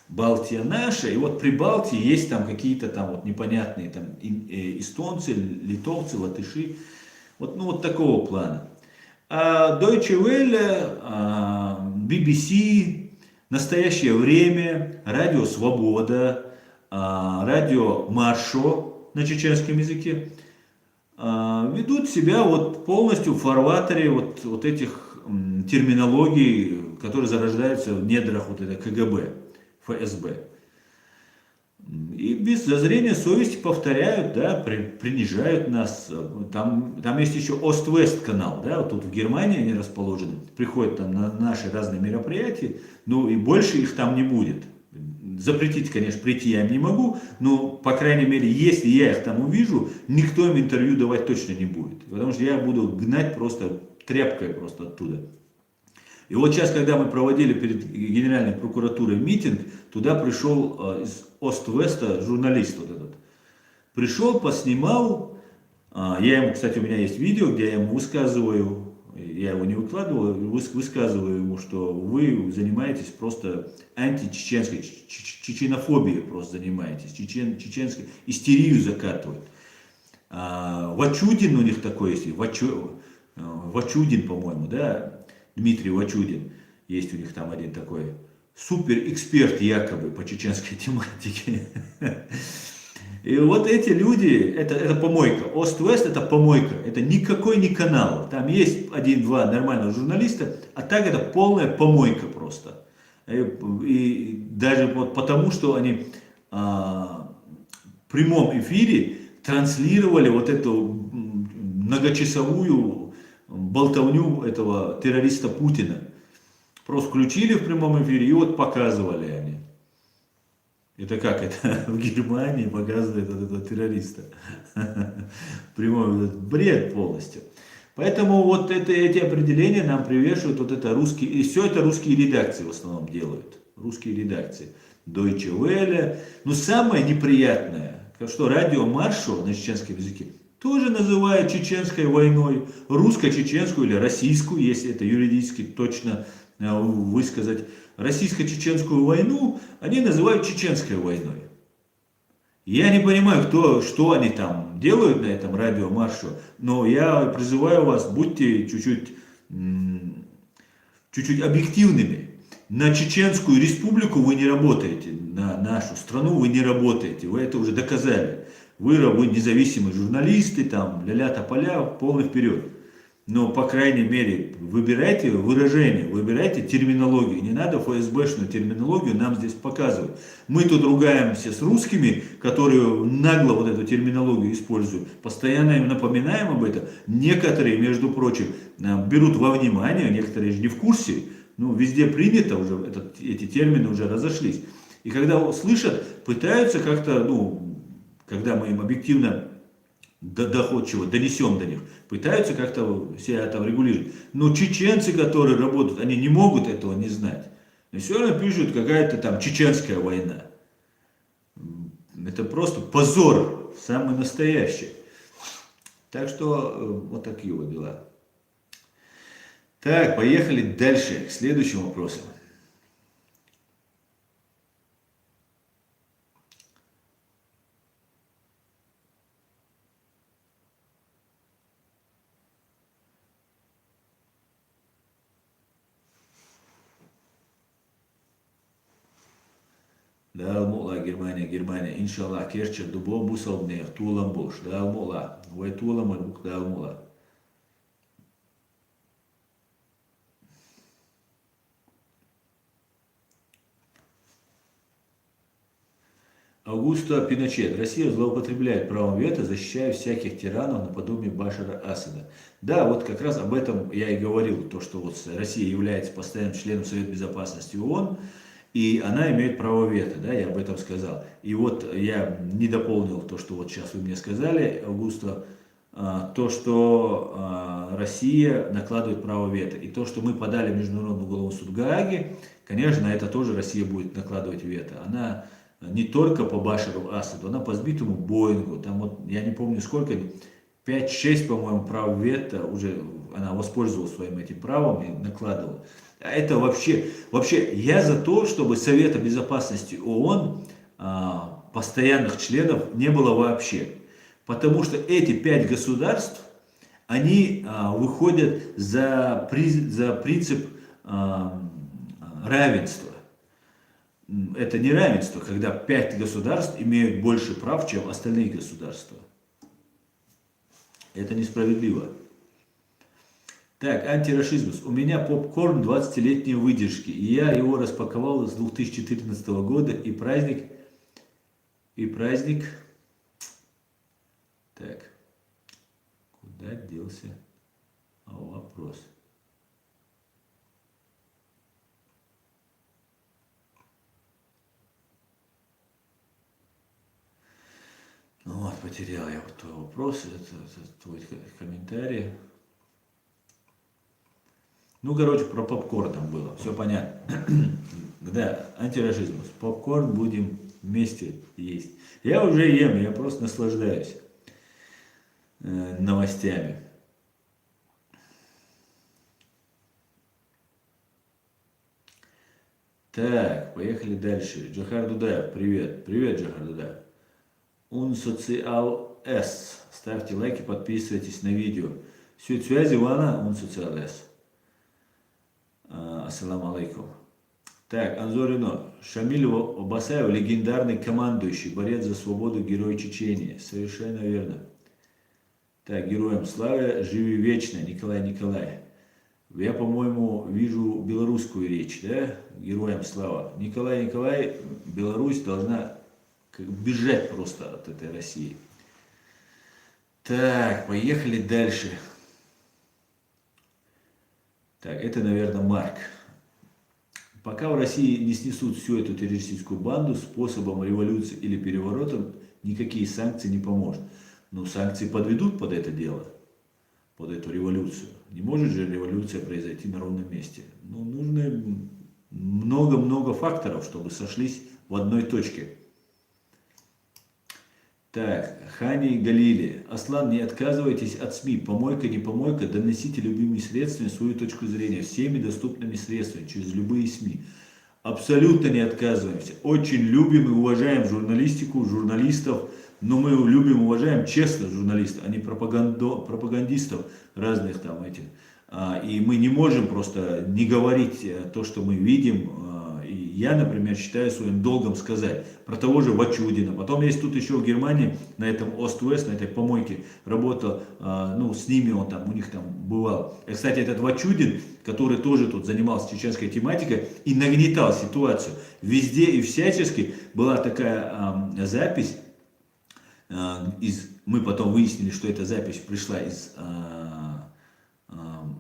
Балтия наша, и вот при Балтии есть там какие-то там вот непонятные там эстонцы, литовцы, латыши. Вот, ну, вот такого плана. А Deutsche Welle, BBC, Настоящее время, Радио Свобода, Радио Маршо на чеченском языке ведут себя вот полностью в фарватере вот этих терминологий, которые зарождаются в недрах вот этой КГБ, ФСБ. И без зазрения совести повторяют, да, принижают нас. Там есть еще Ост-Вест канал, да, вот тут в Германии они расположены. Приходят там на наши разные мероприятия, ну и больше их там не будет. Запретить, конечно, прийти я им не могу, но, по крайней мере, если я их там увижу, никто им интервью давать точно не будет. Потому что я буду гнать просто тряпкой просто оттуда. И вот сейчас, когда мы проводили перед Генеральной прокуратурой митинг, туда пришел из Ост-Веста журналист вот этот. Пришел, поснимал, я ему, кстати, у меня есть видео, где я ему высказываю, я его не выкладывал, высказываю ему, что вы занимаетесь просто античеченской, чеченофобией просто занимаетесь, чеченской истерию закатывают. Вачудин у них такой есть, Вачудин, по-моему, да, Дмитрий Вачудин, есть у них там один такой суперэксперт якобы по чеченской тематике. И вот эти люди, это помойка. Ост-Вест это помойка. Это никакой не канал. Там есть один-два нормальных журналиста, а так это полная помойка просто. И даже вот потому, что они в прямом эфире транслировали вот эту многочасовую болтовню этого террориста Путина. Просто включили в прямом эфире и вот показывали они. Это как это в Германии показывает вот этого террориста. Прямой бред полностью. Поэтому вот эти определения нам привешивают вот это русские, и все это русские редакции в основном делают. Русские редакции. Deutsche Welle. Но самое неприятное, что радио Маршо на чеченском языке тоже называют чеченской войной, русско-чеченскую или российскую, если это юридически точно высказать. Российско-чеченскую войну они называют чеченской войной. Я не понимаю, что они там делают на этом радио Маршо, но я призываю вас, будьте чуть-чуть объективными. На Чеченскую республику вы не работаете, на нашу страну вы не работаете, вы это уже доказали. Вы независимые журналисты, там, ля-ля тополя, полный вперед. Но, по крайней мере, выбирайте выражение, выбирайте терминологию. Не надо ФСБшную терминологию нам здесь показывать. Мы тут ругаемся с русскими, которые нагло вот эту терминологию используют. Постоянно им напоминаем об этом. Некоторые, между прочим, берут во внимание, некоторые же не в курсе. Ну, везде принято уже, эти термины уже разошлись. И когда слышат, пытаются как-то, когда мы им объективно доходчиво донесем до них, пытаются как-то себя там регулировать. Но чеченцы, которые работают, они не могут этого не знать. И все равно пишут, какая-то там чеченская война. Это просто позор, самый настоящий. Так что вот такие вот дела. Так, поехали дальше, к следующему вопросу. Dağılmoğla Germania. İnşallah kerçe dubo bu salbne tuğlam boş. Dağılmoğla. Ve tuğlam bu dağılmoğla. Аугусто Пиночет. Россия злоупотребляет правом вето, защищая всяких тиранов наподобие Башара Асада. Да, вот как раз об этом я и говорил, то, что вот Россия является постоянным членом Совета Безопасности ООН, и она имеет право вето, да, я об этом сказал. И вот я не дополнил то, что вот сейчас вы мне сказали, Аугусто, то, что Россия накладывает право вето. И то, что мы подали в Международный уголовный суд в Гааге, конечно, на это тоже Россия будет накладывать вето. Она не только по Башару Асаду, она по сбитому Боингу, там вот, я не помню сколько, 5-6, по-моему, прав вето, уже она воспользовалась своим этим правом и накладывала. А это вообще, я за то, чтобы Совета Безопасности ООН постоянных членов не было вообще. Потому что эти 5 государств, они выходят за принцип равенства. Это не равенство, когда 5 государств имеют больше прав, чем остальные государства. Это несправедливо. Так, антирашизм. У меня попкорн 20-летней выдержки, и я его распаковал с 2014 года, и праздник. Так, куда делся вопрос? Ну вот, потерял я вот твой вопрос, это твой комментарий. Ну, короче, про попкорн там было, все понятно. Да, антирашизм. Попкорн будем вместе есть. Я уже ем, я просто наслаждаюсь новостями. Так, поехали дальше. Джохар Дудаев, привет. Привет, Джохар Дудаев. Un социал С. Ставьте лайки, подписывайтесь на видео. Связи Ивана, он социалист. Ассаламу алейкум. Так, Анзорино. Шамиль Басаев, легендарный командующий, борец за свободу, герой Чечении. Совершенно верно. Так, героям славы, живи вечно, Николай Николай. Я, по-моему, вижу белорусскую речь, да? Героям слава. Николай Николай, Беларусь должна бежать просто от этой России. Так, поехали дальше. Так, это, наверное, Марк. Пока в России не снесут всю эту террористическую банду способом революции или переворотом, никакие санкции не поможет. Но санкции подведут под это дело, под эту революцию. Не может же революция произойти на ровном месте. Ну, нужно много-много факторов, чтобы сошлись в одной точке. Так, Хани и Галили. Аслан, не отказывайтесь от СМИ. Помойка, не помойка, доносите любыми средствами свою точку зрения, всеми доступными средствами, через любые СМИ. Абсолютно не отказываемся. Очень любим и уважаем журналистику, журналистов, но мы любим и уважаем честно журналистов, а не пропагандистов разных там этих. И мы не можем просто не говорить то, что мы видим. И я, например, считаю своим долгом сказать про того же Вачудина. Потом есть тут еще в Германии, на этом Ост-Вест, на этой помойке работал, ну, с ними он там, у них там бывал. И, кстати, этот Вачудин, который тоже тут занимался чеченской тематикой и нагнетал ситуацию, везде и всячески была такая запись, мы потом выяснили, что эта запись пришла из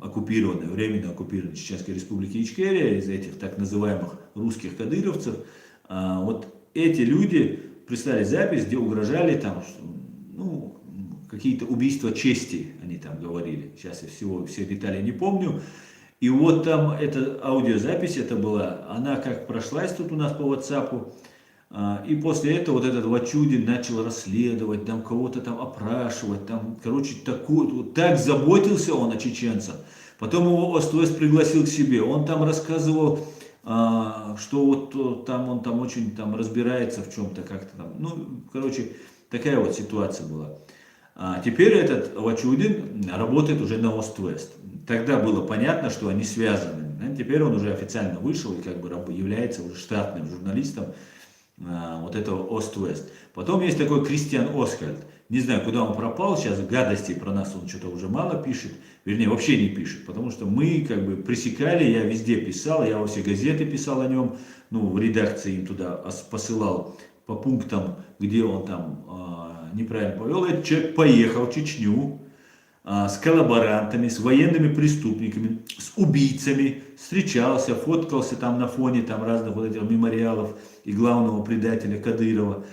оккупированной, временно оккупированной Чеченской Республики Ичкерия, из этих так называемых русских кадыровцев. Вот эти люди прислали запись, где угрожали там, ну, какие-то убийства чести, они там говорили. Сейчас я все детали не помню. И вот там эта аудиозапись, это была, она как прошлась тут у нас по WhatsApp. И после этого вот этот Вачудин начал расследовать, там кого-то там опрашивать, там, короче, вот так заботился он о чеченцах. Потом его Ост-Вест пригласил к себе, он там рассказывал, что вот там он там очень там разбирается в чем-то как-то там. Ну, короче, такая вот ситуация была. Теперь этот Вачудин работает уже на Ост-Вест. Тогда было понятно, что они связаны. Теперь он уже официально вышел и как бы является уже штатным журналистом вот этого Ост-Вест. Потом есть такой Кристиан Осхальд. Не знаю, куда он пропал, сейчас гадостей про нас он что-то уже мало пишет, вернее, вообще не пишет, потому что мы как бы пресекали, я везде писал, я во все газеты писал о нем, ну, в редакции им туда посылал по пунктам, где он там неправильно повел. Этот человек поехал в Чечню с коллаборантами, с военными преступниками, с убийцами, встречался, фоткался там на фоне там разных вот этих мемориалов и главного предателя Кадырова.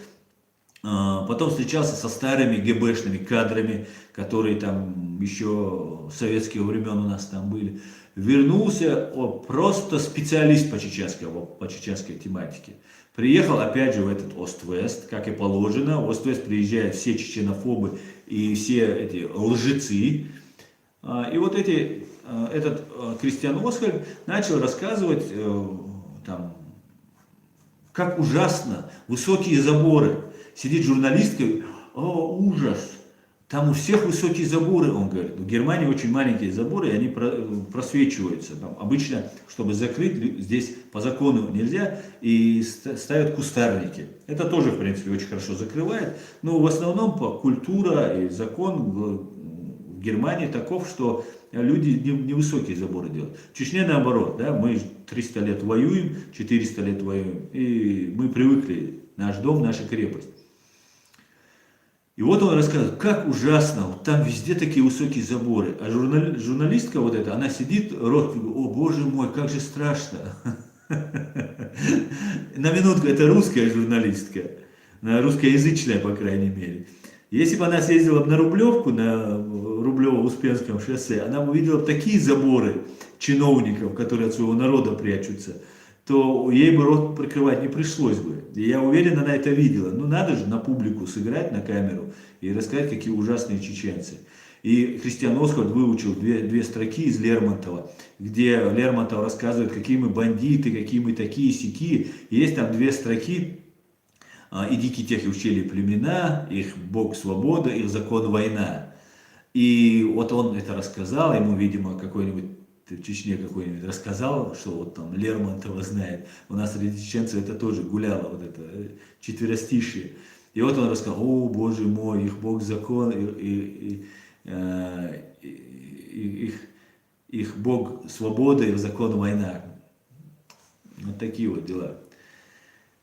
Потом встречался со старыми ГБшными кадрами, которые там еще советских времен у нас там были. Вернулся просто специалист по чеченской тематике. Приехал опять же в этот Ост-Вест, как и положено. В Ост-Вест приезжают все чеченофобы и все эти лжецы. И вот этот Кристиан Осхальд начал рассказывать, там, как ужасно, высокие заборы. Сидит журналистка, о, ужас, там у всех высокие заборы, он говорит. В Германии очень маленькие заборы, и они просвечиваются. Там обычно, чтобы закрыть, здесь по закону нельзя, и ставят кустарники. Это тоже, в принципе, очень хорошо закрывает. Но в основном культура и закон в Германии таков, что люди невысокие заборы делают. В Чечне наоборот, да, мы 300 лет воюем, 400 лет воюем, и мы привыкли, наш дом, наша крепость. И вот он рассказывает, как ужасно, вот там везде такие высокие заборы. А журналистка вот эта, она сидит, рот, о боже мой, как же страшно. На минутку, это русская журналистка, русскоязычная, по крайней мере. Если бы она съездила на Рублевку, на Рублево-Успенском шоссе, она бы увидела такие заборы чиновников, которые от своего народа прячутся, то ей бы рот прикрывать не пришлось бы. И я уверен, она это видела. Ну надо же на публику сыграть, на камеру и рассказать, какие ужасные чеченцы. И Кристиан Осхальд выучил две строки из Лермонтова, где Лермонтов рассказывает, какие мы бандиты, какие мы такие-сякие. Есть там две строки: «И дикие тех учили племена, их бог свобода, их закон война». И вот он это рассказал, ему, видимо, какой-нибудь в Чечне какой-нибудь рассказал, что вот там Лермонтова знает. У нас среди чеченцев это тоже гуляло, вот это четверостишие. И вот он рассказал: о, Боже мой, их Бог закон, их Бог свобода, их закон война. Вот такие вот дела.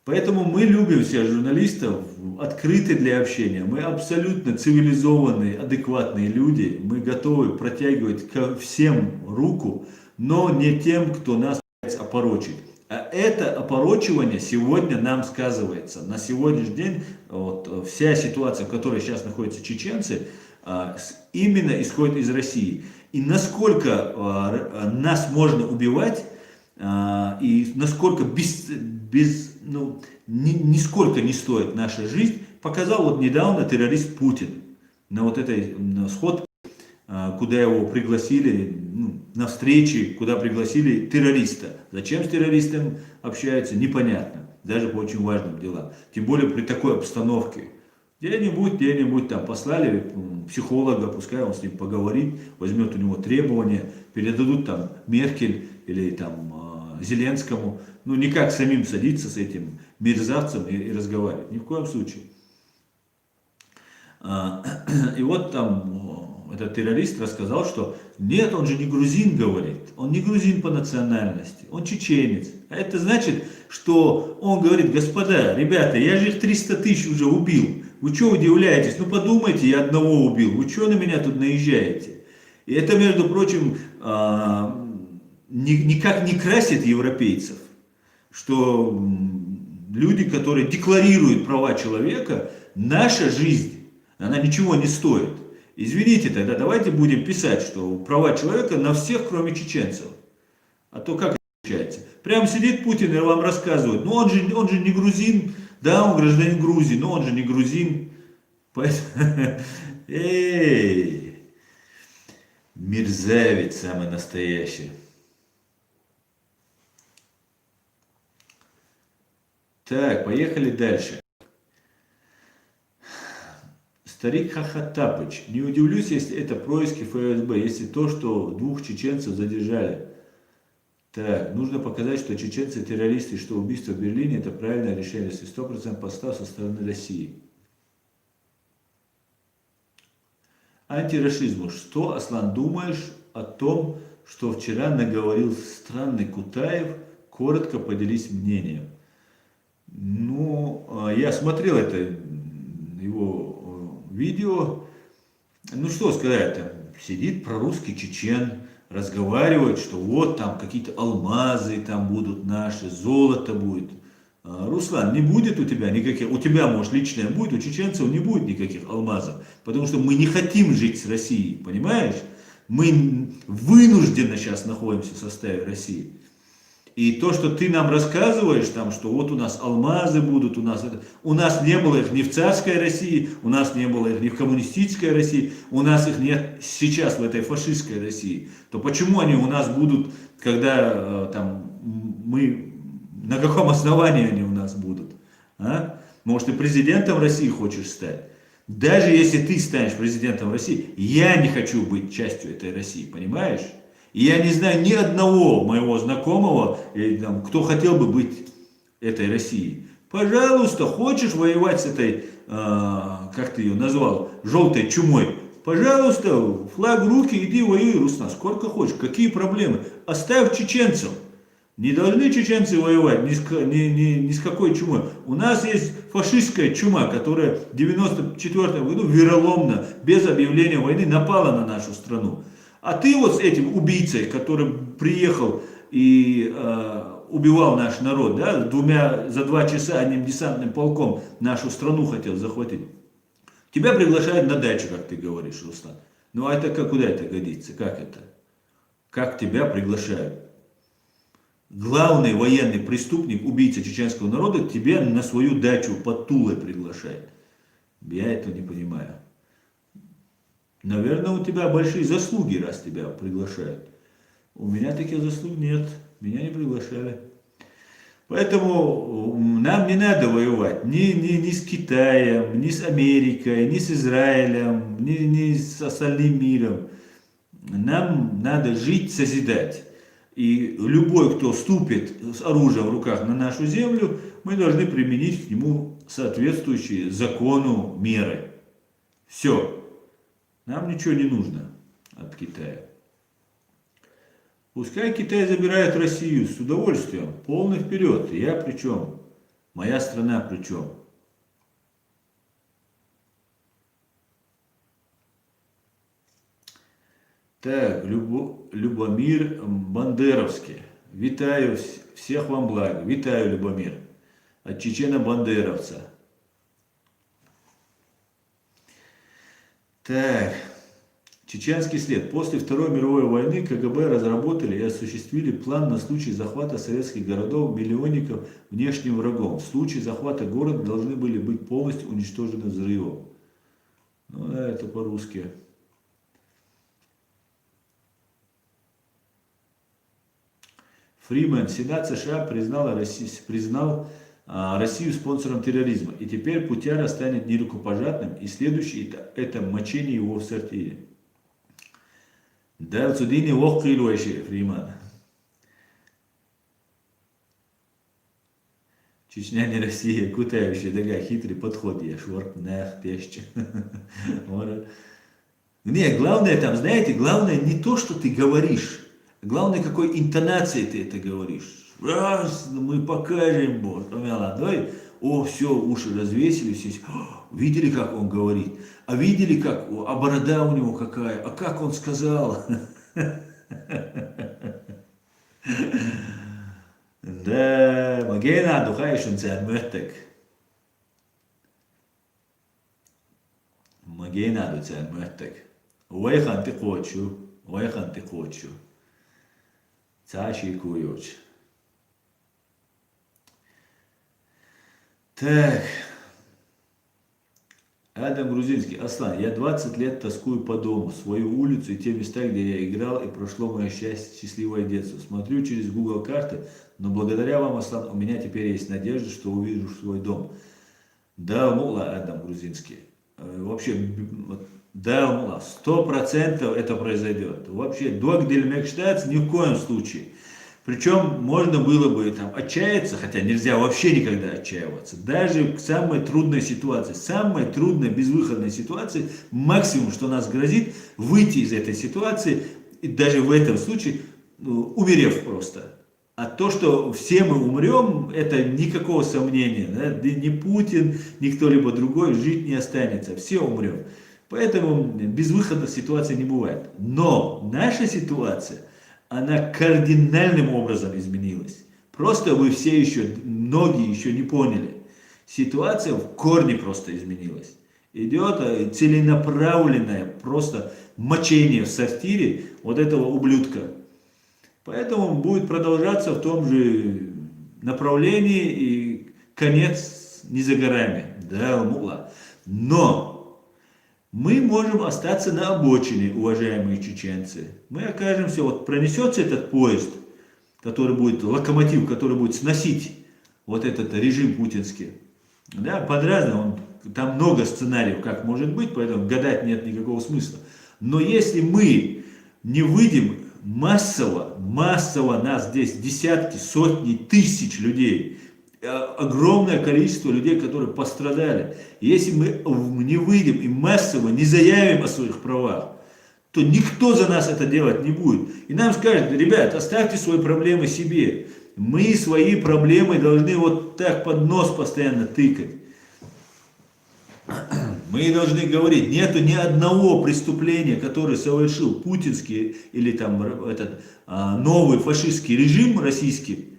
Поэтому мы любим всех журналистов, открыты для общения. Мы абсолютно цивилизованные, адекватные люди. Мы готовы протягивать ко всем руку, но не тем, кто нас опорочит. А это опорочивание сегодня нам сказывается. На сегодняшний день вот, вся ситуация, в которой сейчас находятся чеченцы, именно исходит из России. И насколько нас можно убивать, и насколько нисколько не стоит наша жизнь, показал вот недавно террорист Путин на вот этой сходке, куда его пригласили, на встречи, куда пригласили террориста. Зачем с террористом общаются, непонятно, даже по очень важным делам. Тем более при такой обстановке. Где-нибудь там послали психолога, пускай он с ним поговорит, возьмет у него требования, передадут там Меркель или там Зеленскому. Ну, никак самим садиться с этим мерзавцем и разговаривать. Ни в коем случае. И вот там этот террорист рассказал, что нет, он же не грузин, говорит. Он не грузин по национальности, он чеченец. А это значит, что он говорит: господа, ребята, я же их 300 тысяч уже убил. Вы что удивляетесь? Ну подумайте, я одного убил. Вы что на меня тут наезжаете? И это, между прочим, никак не красит европейцев, что люди, которые декларируют права человека, наша жизнь, она ничего не стоит. Извините, тогда давайте будем писать, что права человека на всех, кроме чеченцев. А то как это получается? Прям сидит Путин и вам рассказывает: ну он же не грузин, да, он гражданин Грузии, но он же не грузин. Эй, мерзавец самый настоящий. Так, поехали дальше. Старик Хахатапыч. Не удивлюсь, если это происки ФСБ, если то, что 2 чеченцев задержали. Так, нужно показать, что чеченцы террористы, что убийство в Берлине это правильное решение, если 100% постав со стороны России. Антирашизму. Что, Аслан, думаешь о том, что вчера наговорил странный Кутаев? Коротко поделись мнением. Ну, я смотрел это его видео. Ну что сказать, там сидит прорусский чечен, разговаривает, что вот там какие-то алмазы там будут наши, золото будет. Руслан, не будет у тебя никаких, у тебя, может, личное будет, у чеченцев не будет никаких алмазов, потому что мы не хотим жить с Россией, понимаешь? Мы вынужденно сейчас находимся в составе России. И то, что ты нам рассказываешь, там, что вот у нас алмазы будут, у нас не было их ни в царской России, у нас не было их ни в коммунистической России, у нас их нет сейчас в этой фашистской России, то почему они у нас будут, когда там мы, на каком основании они у нас будут? А? Может, ты президентом России хочешь стать? Даже если ты станешь президентом России, я не хочу быть частью этой России, понимаешь? И я не знаю ни одного моего знакомого, кто хотел бы быть этой Россией. Пожалуйста, хочешь воевать с этой, как ты ее назвал, желтой чумой? Пожалуйста, флаг в руки, иди воюй, Руслан, сколько хочешь. Какие проблемы? Оставь чеченцев. Не должны чеченцы воевать ни с какой чумой. У нас есть фашистская чума, которая в 1994 году вероломно, без объявления войны, напала на нашу страну. А ты вот с этим убийцей, который приехал и убивал наш народ, да, за 2 часа одним десантным полком нашу страну хотел захватить. Тебя приглашают на дачу, как ты говоришь, Руслан. Ну а это куда это годится? Как это? Как тебя приглашают? Главный военный преступник, убийца чеченского народа, тебя на свою дачу под Тулой приглашает. Я этого не понимаю. Наверное, у тебя большие заслуги, раз тебя приглашают. У меня таких заслуг нет. Меня не приглашали. Поэтому нам не надо воевать ни с Китаем, ни с Америкой, ни с Израилем, ни с остальным миром. Нам надо жить, созидать. И любой, кто ступит с оружием в руках на нашу землю, мы должны применить к нему соответствующие закону меры. Все. Нам ничего не нужно от Китая. Пускай Китай забирает Россию с удовольствием, полный вперед. Я при чем? Моя страна при чем? Так, Любомир Бандеровский. Витаю, всех вам благ. Витаю, Любомир. От чечено-бандеровца. Так, чеченский след. После Второй мировой войны КГБ разработали и осуществили план на случай захвата советских городов миллионников внешним врагом. В случае захвата города должны были быть полностью уничтожены взрывом. Ну да, это по-русски. Фримен. Сенат США признал Россию спонсором терроризма. И теперь Путяра станет нерукопожатным, и следующий этап – это мочение его в сортире. Да, судини вообще, Фриман. Чечня не Россия, Кутающий, дага, хитрый подход, я шорт, нах, теща. Не, главное там, знаете, главное не то, что ты говоришь. Главное, какой интонацией ты это говоришь. Раз, мы покажем, вот, молодой, о, все, уши развесились, видели, как он говорит, а видели, как, а борода у него какая, а как он сказал. Да, Магена, духаешен цермертек. Магена, du цермертек. Уэхан ты хочу, уэхан ты хочу. Цаши куёч. Так. Адам Грузинский. Аслан, я 20 лет тоскую по дому, свою улицу и те места, где я играл, и прошло мое счастливое детство. Смотрю через Google карты, но благодаря вам, Аслан, у меня теперь есть надежда, что увижу свой дом. Да, мула, Адам Грузинский. Вообще, да, мула, 100% это произойдет. Вообще, док дель мечтать ни в коем случае. Причем можно было бы там отчаяться, хотя нельзя вообще никогда отчаиваться. Даже в самой трудной ситуации, самой трудной безвыходной ситуации, максимум, что нас грозит, выйти из этой ситуации, и даже в этом случае, умерев просто. А то, что все мы умрем, это никакого сомнения. Да? Ни Путин, ни кто-либо другой жить не останется. Все умрем. Поэтому безвыходных ситуаций не бывает. Но наша ситуация, она кардинальным образом изменилась. Просто вы все еще, многие еще не поняли. Ситуация в корне просто изменилась. Идет целенаправленное просто мочение в сортире вот этого ублюдка. Поэтому будет продолжаться в том же направлении, и конец не за горами. Да, мула. Но мы можем остаться на обочине, уважаемые чеченцы. Мы окажемся, вот пронесется этот поезд, который будет, локомотив, который будет сносить вот этот режим путинский. Да, под-разному, там много сценариев, как может быть, поэтому гадать нет никакого смысла. Но если мы не выйдем массово, нас здесь десятки, сотни, тысяч людей, огромное количество людей, которые пострадали. Если мы не выйдем и массово не заявим о своих правах, то никто за нас это делать не будет. И нам скажут: ребят, оставьте свои проблемы себе. Мы свои проблемы должны вот так под нос постоянно тыкать. Мы должны говорить, нету ни одного преступления, которое совершил путинский или там этот новый фашистский режим российский,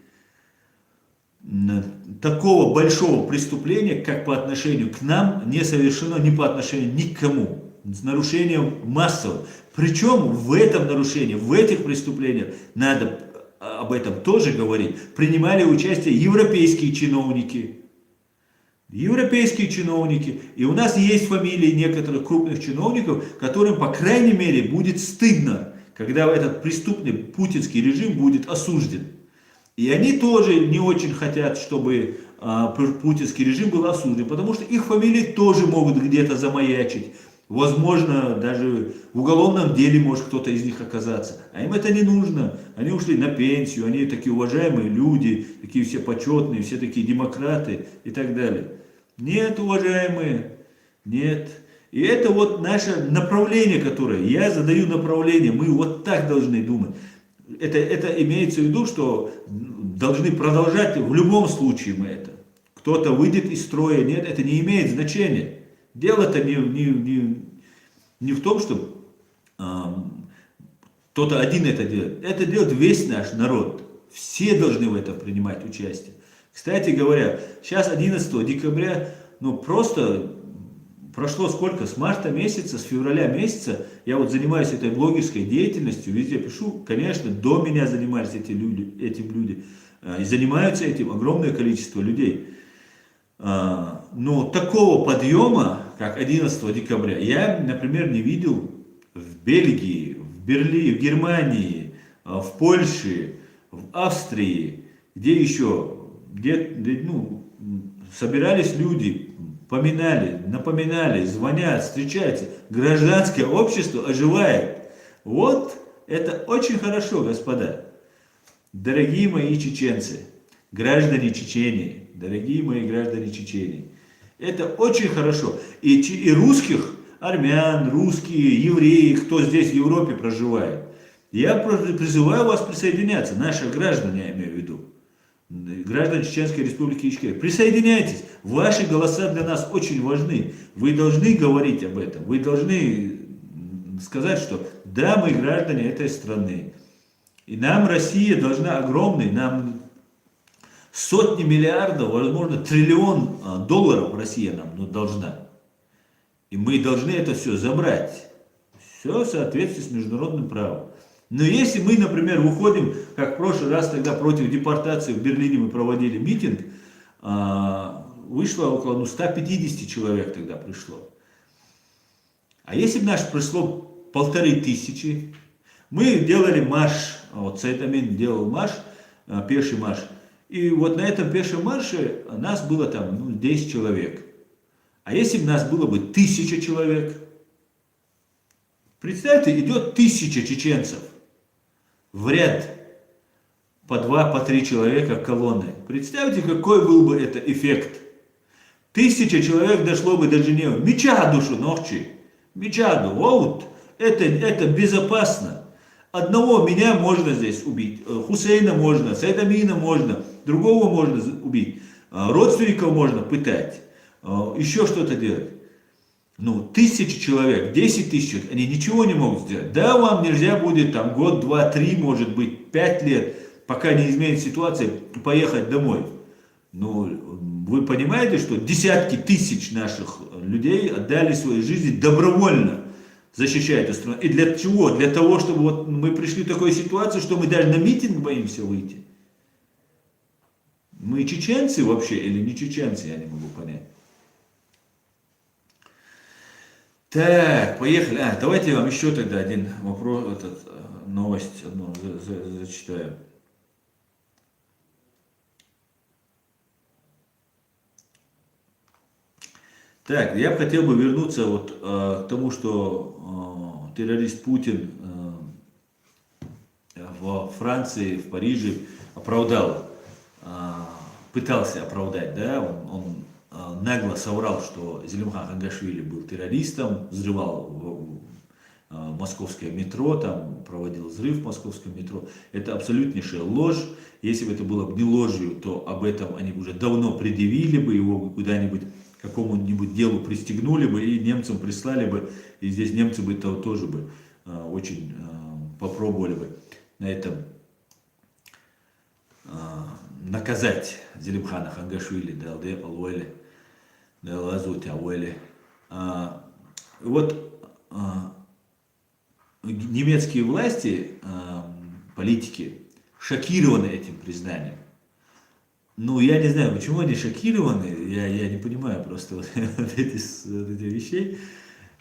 такого большого преступления, как по отношению к нам, не совершено ни по отношению ни к кому. С нарушением массовым. Причем в этом нарушении, в этих преступлениях, надо об этом тоже говорить, принимали участие европейские чиновники. Европейские чиновники. И у нас есть фамилии некоторых крупных чиновников, которым, по крайней мере, будет стыдно, когда этот преступный путинский режим будет осужден. И они тоже не очень хотят, чтобы путинский режим был осужден, потому что их фамилии тоже могут где-то замаячить. Возможно, даже в уголовном деле может кто-то из них оказаться. А им это не нужно. Они ушли на пенсию, они такие уважаемые люди, такие все почетные, все такие демократы и так далее. Нет, уважаемые, нет. И это вот наше направление, которое, я задаю направление, мы вот так должны думать. Это имеется в виду, что должны продолжать в любом случае мы это. Кто-то выйдет из строя, нет, это не имеет значения. Дело-то не в том, что кто-то один это делает. Это делает весь наш народ. Все должны в этом принимать участие. Кстати говоря, сейчас 11 декабря, ну просто прошло сколько? С марта месяца, с февраля месяца я вот занимаюсь этой блогерской деятельностью, везде пишу, конечно, до меня занимались этим люди, и занимаются этим огромное количество людей. Но такого подъема, как 11 декабря, я, например, не видел в Бельгии, в Берлине, в Германии, в Польше, в Австрии, где еще, ну, собирались люди, поминали, напоминали, звонят, встречаются. Гражданское общество оживает. Вот это очень хорошо, господа. Дорогие мои чеченцы, граждане Чечении, дорогие мои граждане Чечении, это очень хорошо. И русских, армян, русские, евреи, кто здесь в Европе проживает, я призываю вас присоединяться, наших граждан, я имею в виду, граждан Чеченской Республики Ичкерия. Присоединяйтесь, ваши голоса для нас очень важны. Вы должны говорить об этом, вы должны сказать, что да, мы граждане этой страны. И нам Россия должна огромный, нам сотни миллиардов, возможно, триллион долларов Россия нам должна. И мы должны это все забрать. Все в соответствии с международным правом. Но если мы, например, выходим, как в прошлый раз тогда против депортации в Берлине мы проводили митинг, вышло около 150 человек тогда пришло. А если бы наш пришло 1500, мы делали марш, вот Сайтамин делал марш, пеший марш, и вот на этом пешем марше нас было там 10 человек. А если бы нас было бы 1000 человек, представьте, идет 1000 чеченцев в ряд по 2, по 3 человека колонны. Представьте, какой был бы это эффект. 1000 человек дошло бы до Женевы. Мечаду ночи. Мечаду. Вот. Это безопасно. Одного меня можно здесь убить. Хусейна можно. Сайтамина можно. Другого можно убить. Родственников можно пытать. Еще что-то делать. 1000 человек, 10 тысяч, они ничего не могут сделать. Да, вам нельзя будет там год, 2, 3, может быть, 5 лет, пока не изменится ситуация, поехать домой. Но вы понимаете, что десятки тысяч наших людей отдали свои жизни добровольно, защищая эту страну. И для чего? Для того, чтобы вот мы пришли в такую ситуацию, что мы даже на митинг боимся выйти. Мы чеченцы вообще или не чеченцы, я не могу понять. Так, поехали. Давайте я вам еще тогда один вопрос, новость одну зачитаю. Так, я бы хотел вернуться вот к тому, что террорист Путин во Франции, в Париже оправдал, пытался оправдать, да, он нагло соврал, что Зелимхан Хангашвили был террористом, взрывал московское метро, там проводил взрыв в московском метро. Это абсолютнейшая ложь. Если бы это было бы не ложью, то об этом они уже давно предъявили бы, его куда-нибудь к какому-нибудь делу пристегнули бы и немцам прислали бы. И здесь немцы бы тоже бы очень попробовали бы на этом наказать Зелимхана Хангашвили, Далде Алуэли, Далазути Ауэли. Вот немецкие власти, политики, шокированы этим признанием. Я не знаю, почему они шокированы, я не понимаю просто вот этих вещей.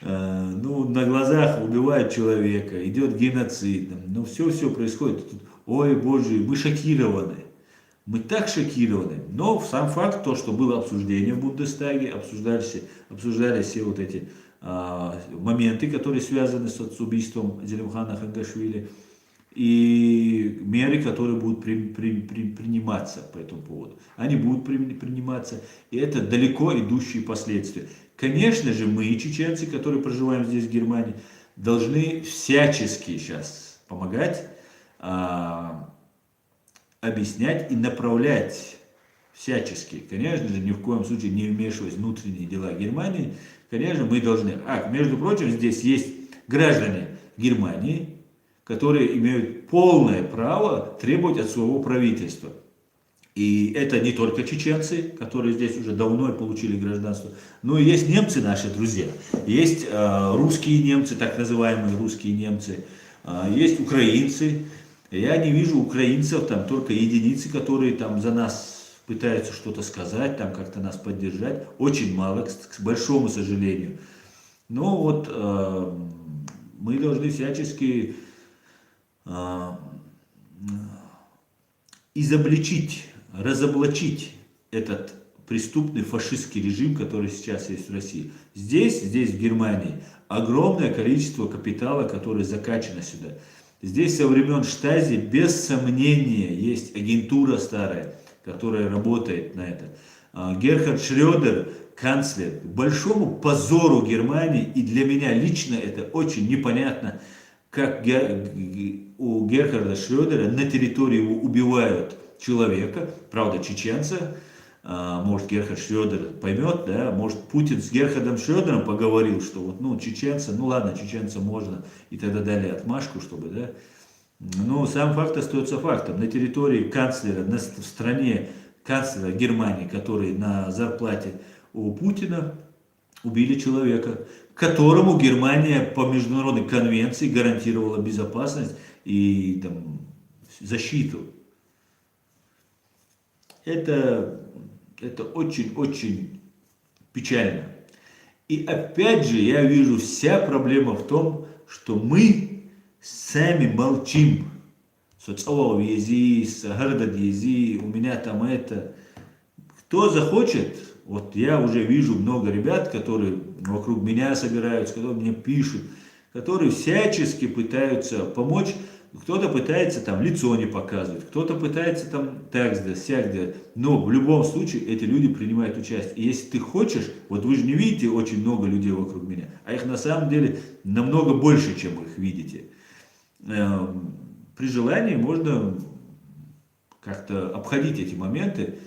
На глазах убивают человека, идет геноцид, все происходит. Ой, Боже, мы шокированы. Мы так шокированы. Но сам факт, то, что было обсуждение в Бундестаге, обсуждались все вот эти моменты, которые связаны с убийством Зелимхана Хангашвили, и меры, которые будут приниматься по этому поводу. Они будут приниматься, и это далеко идущие последствия. Конечно же, мы, чеченцы, которые проживаем здесь, в Германии, должны всячески сейчас помогать, объяснять и направлять всячески. Конечно же, ни в коем случае не вмешиваясь в внутренние дела Германии. Конечно, мы должны... между прочим, здесь есть граждане Германии, которые имеют полное право требовать от своего правительства. И это не только чеченцы, которые здесь уже давно получили гражданство, но и есть немцы, наши друзья. Есть русские немцы, так называемые русские немцы, есть украинцы. Я не вижу украинцев, там только единицы, которые там за нас пытаются что-то сказать, там как-то нас поддержать. Очень мало, к большому сожалению. Но вот мы должны всячески изобличить, разоблачить этот преступный фашистский режим, который сейчас есть в России. Здесь, в Германии, огромное количество капитала, которое закачано сюда. Здесь со времен Штази, без сомнения, есть агентура старая, которая работает на это. Герхард Шрёдер, канцлер, к большому позору Германии, и для меня лично это очень непонятно, как у Герхарда Шрёдера на территории его убивают человека, правда чеченца. Может, Герхард Шрёдер поймет, да, может, Путин с Герхардом Шрёдером поговорил, что вот, ну, чеченца, ну ладно, чеченца можно, и тогда дали отмашку, чтобы, да. Но сам факт остается фактом. На территории канцлера, в стране канцлера Германии, который на зарплате у Путина, убили человека, которому Германия по международной конвенции гарантировала безопасность и там, защиту. Это очень-очень печально. И опять же, я вижу, вся проблема в том, что мы сами молчим. Соцовал ези, сагардад ези, у меня там это. Кто захочет, вот я уже вижу много ребят, которые вокруг меня собираются, которые мне пишут, которые всячески пытаются помочь. Кто-то пытается там лицо не показывать, кто-то пытается там так сделать, сяк сделать. Но в любом случае эти люди принимают участие. И если ты хочешь, вот вы же не видите очень много людей вокруг меня, а их на самом деле намного больше, чем вы их видите. При желании можно как-то обходить эти моменты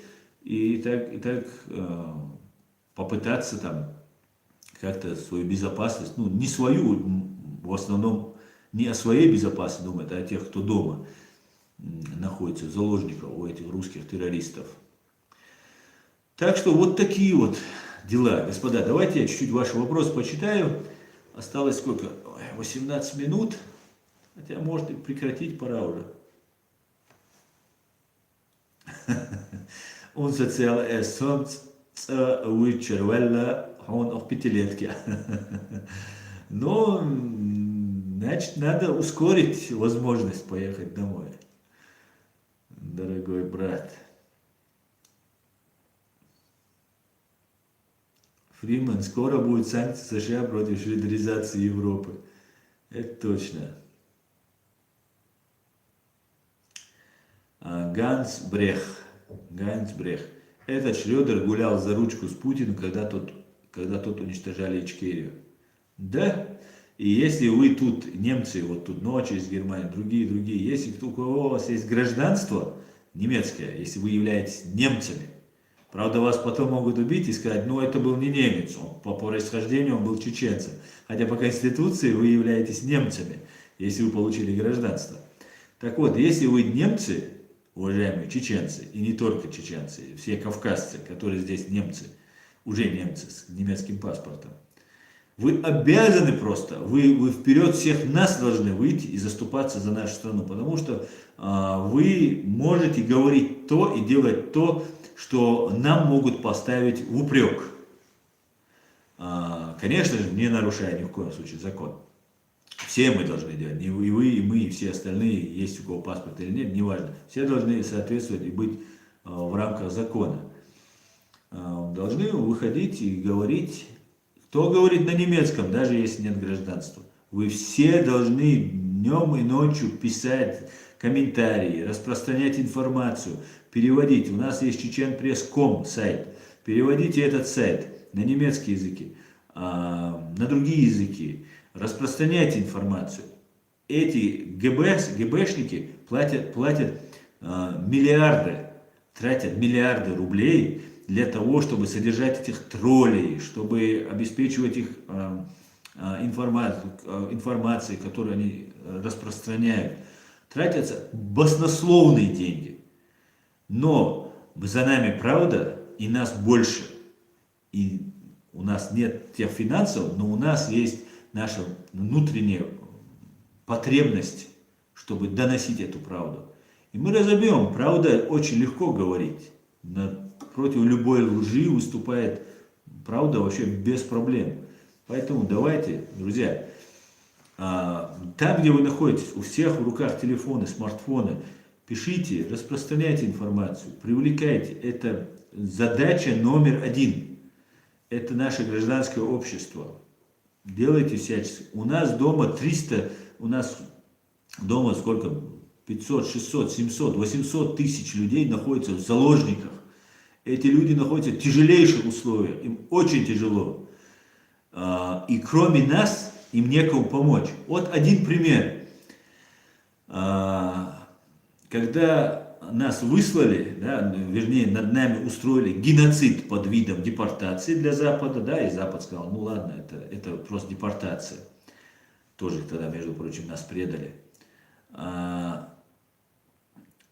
и так попытаться там как-то свою безопасность, ну не свою, в основном не о своей безопасности думать, а о тех, кто дома находится, заложников у этих русских террористов. Так что вот такие вот дела. Господа, давайте я чуть-чуть ваши вопросы почитаю. Осталось сколько? 18 минут. Хотя, может, и прекратить пора уже. Он социал он auch пятилетки. Но, значит, надо ускорить возможность поехать домой, дорогой брат. Фриман, скоро будут санкции США против шредеризации Европы. Это точно. Ганс Брех. Этот Шрёдер гулял за ручку с Путиным, когда тот уничтожали Ичкерию. Да? И если вы тут, немцы, вот тут ночи из Германии, другие, если у кого у вас есть гражданство немецкое, если вы являетесь немцами, правда, вас потом могут убить и сказать, ну, это был не немец, он, по происхождению он был чеченцем. Хотя по Конституции вы являетесь немцами, если вы получили гражданство. Так вот, если вы немцы, уважаемые чеченцы, и не только чеченцы, все кавказцы, которые здесь немцы, уже немцы с немецким паспортом, вы обязаны просто, вы вперед всех нас должны выйти и заступаться за нашу страну, потому что вы можете говорить то и делать то, что нам могут поставить в упрек. Конечно же, не нарушая ни в коем случае закон. Все мы должны делать, и вы, и мы, и все остальные, есть у кого паспорт или нет, неважно. Все должны соответствовать и быть рамках закона. Должны выходить и говорить, кто говорит на немецком, даже если нет гражданства. Вы все должны днем и ночью писать комментарии, распространять информацию, переводить. У нас есть чеченpress.com сайт. Переводите этот сайт на немецкий язык, на другие языки. Распространяйте информацию. Эти ГБшники платят миллиарды, тратят миллиарды рублей для того, чтобы содержать этих троллей, чтобы обеспечивать их информацией, которую они распространяют. Тратятся баснословные деньги. Но за нами правда, и нас больше. И у нас нет тех финансов, но у нас есть наша внутренняя потребность, чтобы доносить эту правду. И мы разобьем. Правда очень легко говорить. Против любой лжи выступает правда вообще без проблем. Поэтому давайте, друзья, там, где вы находитесь, у всех в руках телефоны, смартфоны, пишите, распространяйте информацию, привлекайте. Это задача номер один. Это наше гражданское общество. Делайте всячески. У нас дома 300, у нас дома сколько? 500, 600, 700, 800 тысяч людей находятся в заложниках. Эти люди находятся в тяжелейших условиях, им очень тяжело. И кроме нас, им некому помочь. Вот один пример. Когда нас выслали, да, вернее, над нами устроили геноцид под видом депортации для Запада, да, и Запад сказал, ну ладно, это просто депортация. Тоже тогда, между прочим, нас предали.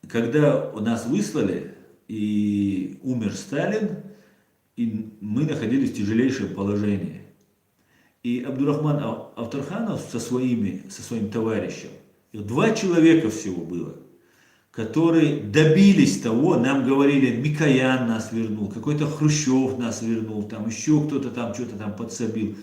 Когда нас выслали, и умер Сталин, и мы находились в тяжелейшем положении. И Абдурахман Авторханов со своим товарищем, 2 человека всего было, которые добились того, нам говорили, Микоян нас вернул, какой-то Хрущев нас вернул, там еще кто-то там что-то там подсобил,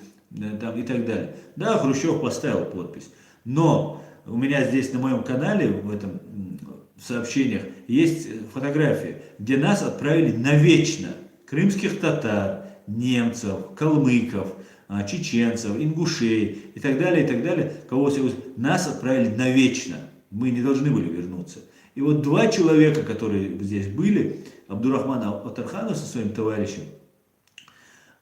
там, и так далее. Да, Хрущев поставил подпись, но у меня здесь на моем канале, в сообщениях, есть фотографии, где нас отправили навечно. Крымских татар, немцев, калмыков, чеченцев, ингушей и так далее, кого нас отправили навечно. Мы не должны были вернуться. И вот 2 человека, которые здесь были, Абдурахман Авторханов со своим товарищем,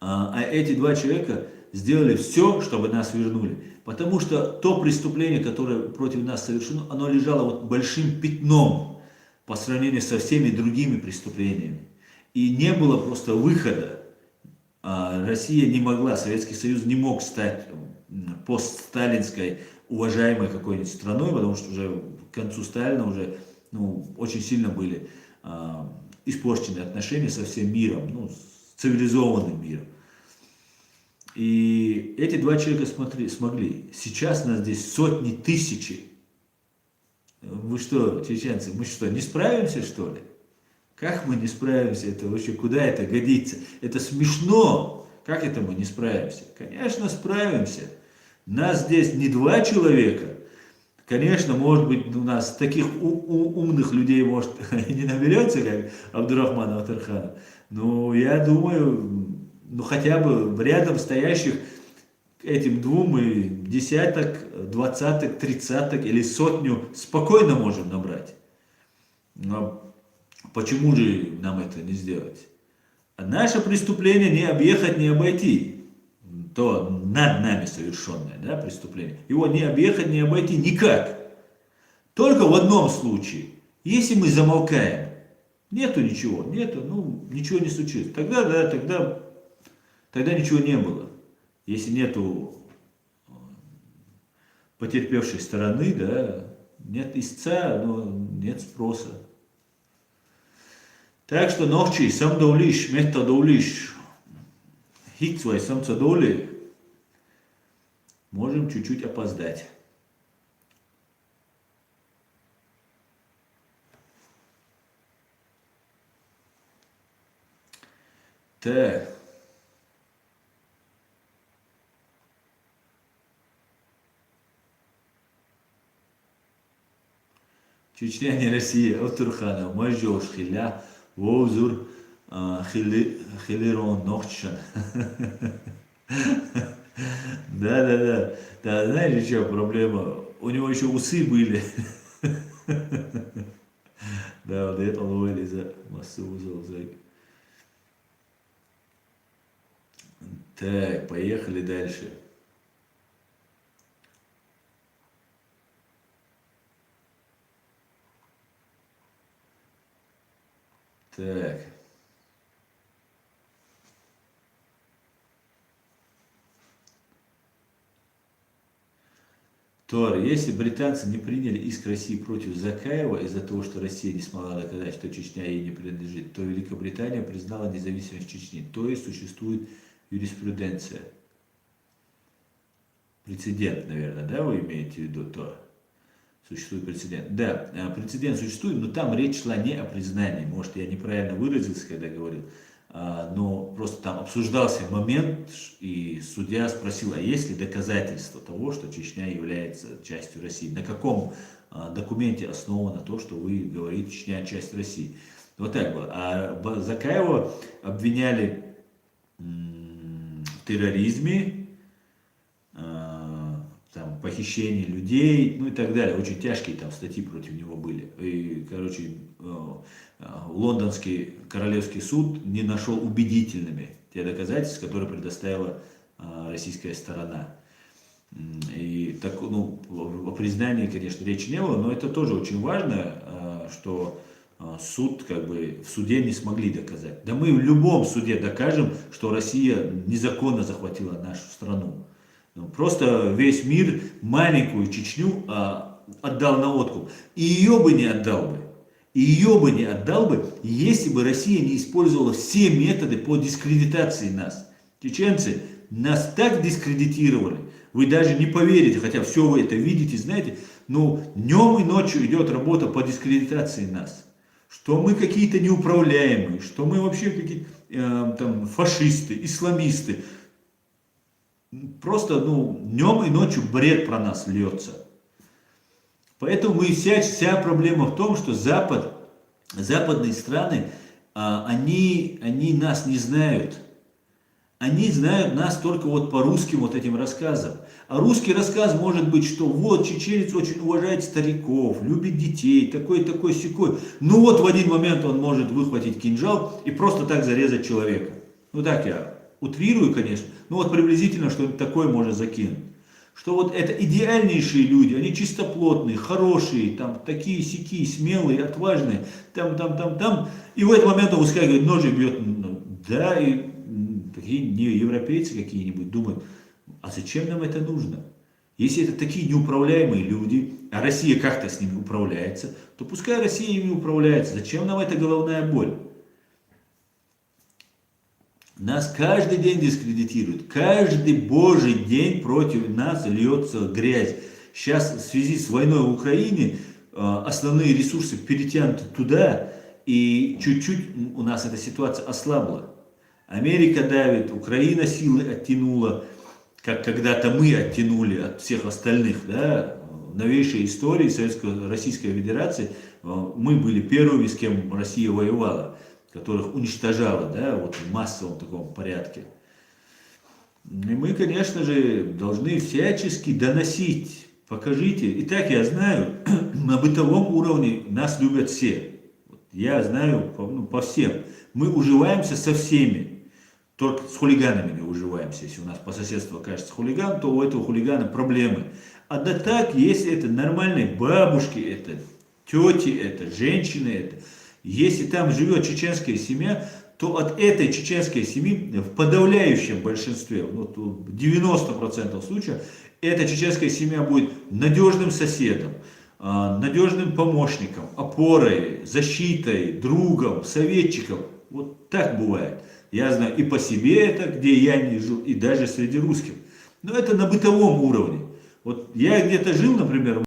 эти 2 человека сделали все, чтобы нас вернули. Потому что то преступление, которое против нас совершено, оно лежало вот большим пятном по сравнению со всеми другими преступлениями. И не было просто выхода. Россия не могла, Советский Союз не мог стать постсталинской уважаемой какой-нибудь страной, потому что уже к концу Сталина уже очень сильно были испорчены отношения со всем миром, с цивилизованным миром. И эти 2 человека смогли. Сейчас нас здесь сотни тысяч. Вы что, чеченцы, мы что, не справимся, что ли? Как мы не справимся? Это вообще куда это годится? Это смешно. Как это мы не справимся? Конечно, справимся. Нас здесь не 2 человека. Конечно, может быть, у нас таких умных людей, может, и не наберется, как Абдурахман Авторханов. Но я думаю, хотя бы рядом стоящих этим 2 и десяток, 20, 30 или 100 спокойно можем набрать. Но почему же нам это не сделать? Наше преступление не объехать, не обойти. То над нами совершенное, да, преступление. Его не объехать, не обойти никак. Только в одном случае. Если мы замолкаем, нету ничего, ничего не случится. Тогда ничего не было. Если нету потерпевшей стороны, да, нет истца, но нет спроса. Так что ночи сам довлиш, мета довлиш, хикцвай самца доли, можем чуть-чуть опоздать. Так. Чечня не Россия, Авторханов, Мажош, Хиля, Вовзур Хилерон Нохчан. Да. Да, знаешь, еще проблема? У него еще усы были. Да, вот это он вылез массу узел. Так, поехали дальше. Так. Тор, если британцы не приняли иск России против Закаева из-за того, что Россия не смогла доказать, что Чечня ей не принадлежит, то Великобритания признала независимость Чечни. То есть существует юриспруденция. Прецедент, наверное, да, вы имеете в виду, Тор? Существует прецедент. Да, прецедент существует, но там речь шла не о признании. Может, я неправильно выразился, когда говорил, но просто там обсуждался момент, и судья спросил, а есть ли доказательства того, что Чечня является частью России? На каком документе основано то, что вы говорите, Чечня часть России? Вот так было. А Закаева обвиняли в терроризме, там, похищение людей, ну и так далее. Очень тяжкие там статьи против него были. И, короче, лондонский королевский суд не нашел убедительными те доказательства, которые предоставила российская сторона. И так, ну, о признании, конечно, речи не было, но это тоже очень важно, что суд, как бы, в суде не смогли доказать. Да мы в любом суде докажем, что Россия незаконно захватила нашу страну. Просто весь мир маленькую Чечню отдал на откуп. И ее бы не отдал бы. И ее бы не отдал бы, если бы Россия не использовала все методы по дискредитации нас. Чеченцы нас так дискредитировали, вы даже не поверите, хотя все вы это видите, знаете, но днем и ночью идет работа по дискредитации нас. Что мы какие-то неуправляемые, что мы вообще какие-то там фашисты, исламисты. Просто, днем и ночью бред про нас льется. Поэтому вся проблема в том, что западные страны, они нас не знают. Они знают нас только вот по русским вот этим рассказам. А русский рассказ может быть, что вот чеченец очень уважает стариков, любит детей, такой, сякой. Ну вот в один момент он может выхватить кинжал и просто так зарезать человека. Ну так я утрирую, конечно, но вот приблизительно что-то такое можно закинуть. Что вот это идеальнейшие люди, они чистоплотные, хорошие, там такие сякие, смелые, отважные, там. И в этот момент он выскакивает, нож и бьет. Да, и такие не европейцы какие-нибудь думают, а зачем нам это нужно? Если это такие неуправляемые люди, а Россия как-то с ними управляется, то пускай Россия ими управляется. Зачем нам эта головная боль? Нас каждый день дискредитируют, каждый божий день против нас льется грязь. Сейчас в связи с войной в Украине основные ресурсы перетянуты туда, и чуть-чуть у нас эта ситуация ослабла. Америка давит, Украина силы оттянула, как когда-то мы оттянули от всех остальных, да, в новейшей истории Российской Федерации мы были первыми, с кем Россия воевала, которых уничтожала, да, вот в массовом таком порядке. И мы, конечно же, должны всячески доносить, покажите. И так я знаю, на бытовом уровне нас любят все. Я знаю по всем. Мы уживаемся со всеми. Только с хулиганами не уживаемся. Если у нас по соседству окажется хулиган, то у этого хулигана проблемы. А да так, если это нормальные бабушки, это тети, это женщины, это... Если там живет чеченская семья, то от этой чеченской семьи в подавляющем большинстве, вот в 90% случаев, эта чеченская семья будет надежным соседом, надежным помощником, опорой, защитой, другом, советчиком. Вот так бывает. Я знаю и по себе это, где я не жил, и даже среди русских. Но это на бытовом уровне. Вот я где-то жил, например,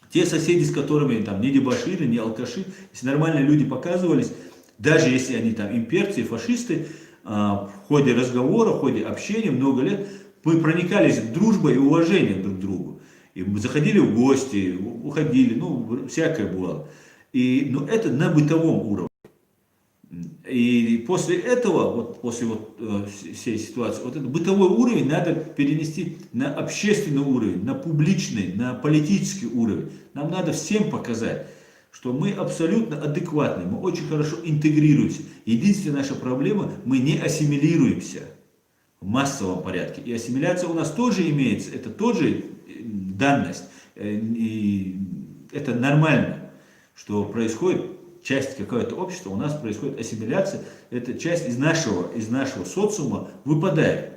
те соседи, с которыми там не дебоширы, не алкаши, если нормальные люди показывались, даже если они там имперцы, фашисты, в ходе разговора, в ходе общения много лет, мы проникались дружбой и уважением друг к другу. И мы заходили в гости, уходили, всякое бывало. Но это на бытовом уровне. И после этого, вот после всей ситуации, вот этот бытовой уровень надо перенести на общественный уровень, на публичный, на политический уровень. Нам надо всем показать, что мы абсолютно адекватны, мы очень хорошо интегрируемся. Единственная наша проблема, мы не ассимилируемся в массовом порядке. И ассимиляция у нас тоже имеется, это тоже данность. И это нормально, что происходит часть какое-то общества, у нас происходит ассимиляция, эта часть из нашего социума выпадает.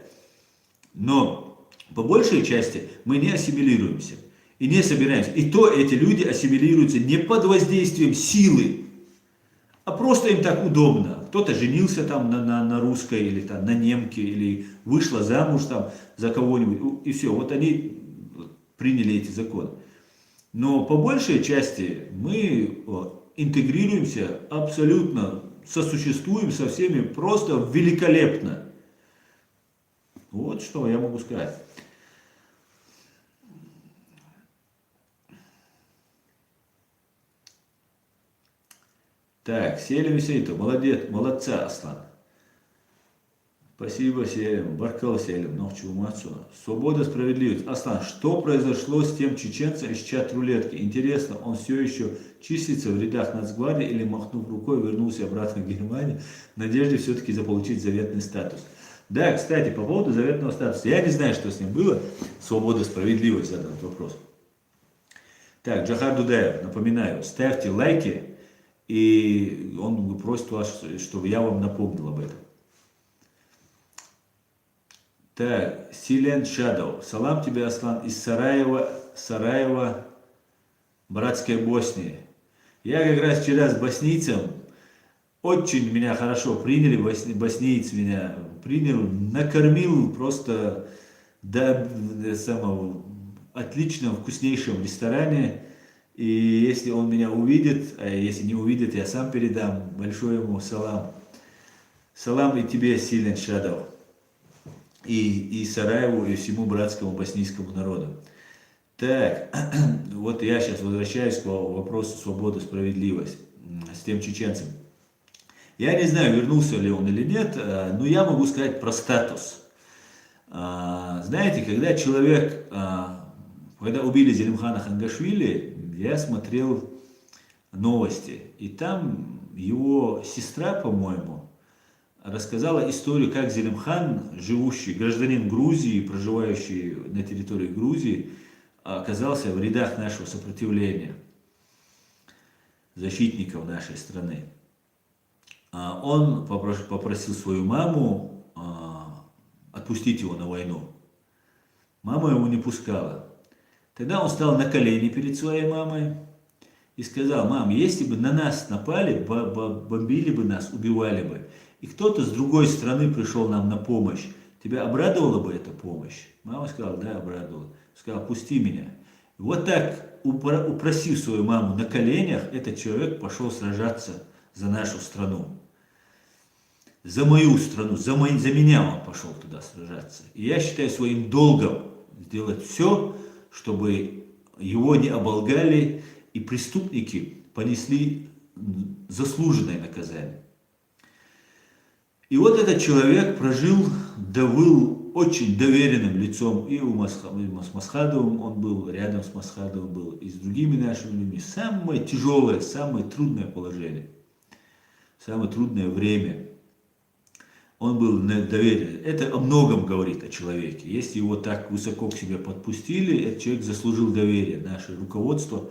Но по большей части мы не ассимилируемся и не собираемся. И то эти люди ассимилируются не под воздействием силы, а просто им так удобно. Кто-то женился там на русской, или там на немке, или вышла замуж там за кого-нибудь, и все. Вот они приняли эти законы. Но по большей части мы интегрируемся абсолютно, сосуществуем со всеми просто великолепно. Вот что я могу сказать. Так, Селим Исеитов, молодец, молодца, Аслан. Спасибо, Селим. Баркал, Селим. Нохчу мацу. Свобода, справедливость. Аслан, что произошло с тем чеченцем из чат-рулетки? Интересно, он все еще числится в рядах Нацгвардии или, махнув рукой, вернулся обратно в Германию в надежде все-таки заполучить заветный статус? Да, кстати, по поводу заветного статуса. Я не знаю, что с ним было. Свобода, справедливость, задан этот вопрос. Так, Джахар Дудаев, напоминаю, ставьте лайки, и он просит вас, чтобы я вам напомнил об этом. Так, Silent Shadow. Салам тебе, Аслан, из Сараева, братской Боснии. Я как раз вчера с боснийцем, очень меня хорошо приняли, боснийц меня принял, накормил просто до самого отличного, вкуснейшего ресторане. И если он меня увидит, а если не увидит, я сам передам большой ему салам. Салам и тебе, Silent Shadow. И Сараеву, и всему братскому боснийскому народу. Так, вот я сейчас возвращаюсь к вопросу свободы, справедливость с тем чеченцем. Я не знаю, вернулся ли он или нет, но я могу сказать про статус. Знаете, когда человек, когда убили Зелимхана Хангашвили, я смотрел новости, и там его сестра, по-моему, рассказала историю, как Зелимхан, живущий гражданин Грузии, проживающий на территории Грузии, оказался в рядах нашего сопротивления, защитников нашей страны. Он попросил свою маму отпустить его на войну. Мама его не пускала. Тогда он стал на колени перед своей мамой и сказал: мам, если бы на нас напали, бомбили бы нас, убивали бы, и кто-то с другой стороны пришел нам на помощь, тебя обрадовала бы эта помощь? Мама сказала: да, обрадовала. Сказала: пусти меня. И вот так, упросив свою маму на коленях, этот человек пошел сражаться за нашу страну. За мою страну, за меня он пошел туда сражаться. И я считаю своим долгом сделать все, чтобы его не оболгали, и преступники понесли заслуженное наказание. И вот этот человек был очень доверенным лицом, и с Масхадовым он был, рядом с Масхадовым был, и с другими нашими людьми. Самое тяжелое, самое трудное положение, самое трудное время. Он был доверен. Это о многом говорит о человеке. Если его так высоко к себе подпустили, этот человек заслужил доверие. Наше руководство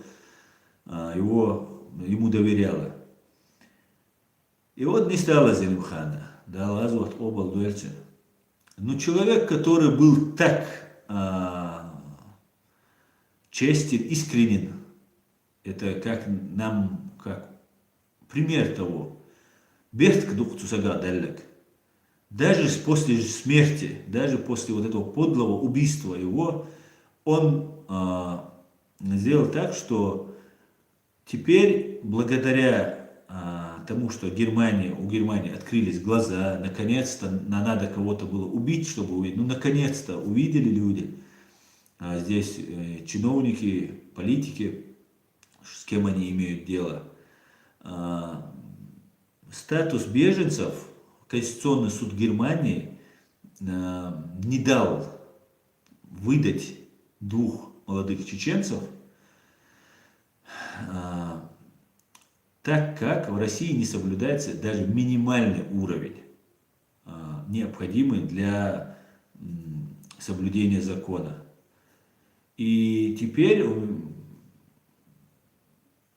ему доверяло. И вот не стало Зелимхана. Да, Лазут обал дуэльцин. Но человек, который был так честен, искренен, это как пример того. Берт дух цусага далек. Даже после смерти, даже после вот этого подлого убийства его, он сделал так, что теперь, благодаря тому, что у Германии открылись глаза, наконец-то надо кого-то было убить, чтобы увидеть, наконец-то увидели люди, здесь чиновники, политики, с кем они имеют дело, статус беженцев Конституционный суд Германии не дал выдать двух молодых чеченцев, так как в России не соблюдается даже минимальный уровень, необходимый для соблюдения закона. И теперь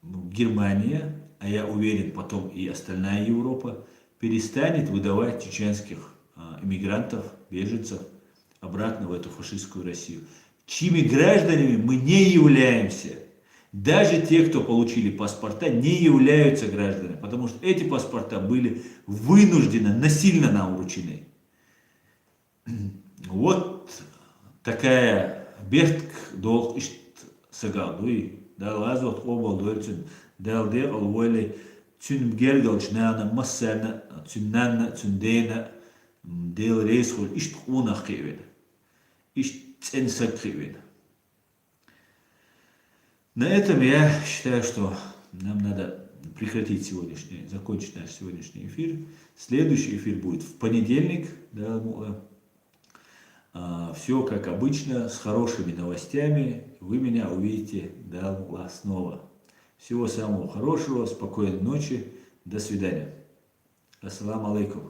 Германия, а я уверен, потом и остальная Европа, перестанет выдавать чеченских иммигрантов, беженцев обратно в эту фашистскую Россию. Чьими гражданами мы не являемся. Даже те, кто получили паспорта, не являются гражданами, потому что эти паспорта были вынужденно, насильно нам вручены. Вот такая бертк долг ишт сагадуи, да лазот обал дуэльцин, далде алвойли цюнм гергалч нана массана, цюннана, цюндена, дел рейсхоль ишт унах кивен, ишт ценсак кивен. На этом я считаю, что нам надо прекратить закончить наш сегодняшний эфир. Следующий эфир будет в понедельник. Да, все как обычно, с хорошими новостями. Вы меня увидите снова. Всего самого хорошего, спокойной ночи. До свидания. Ассаламу алейкум.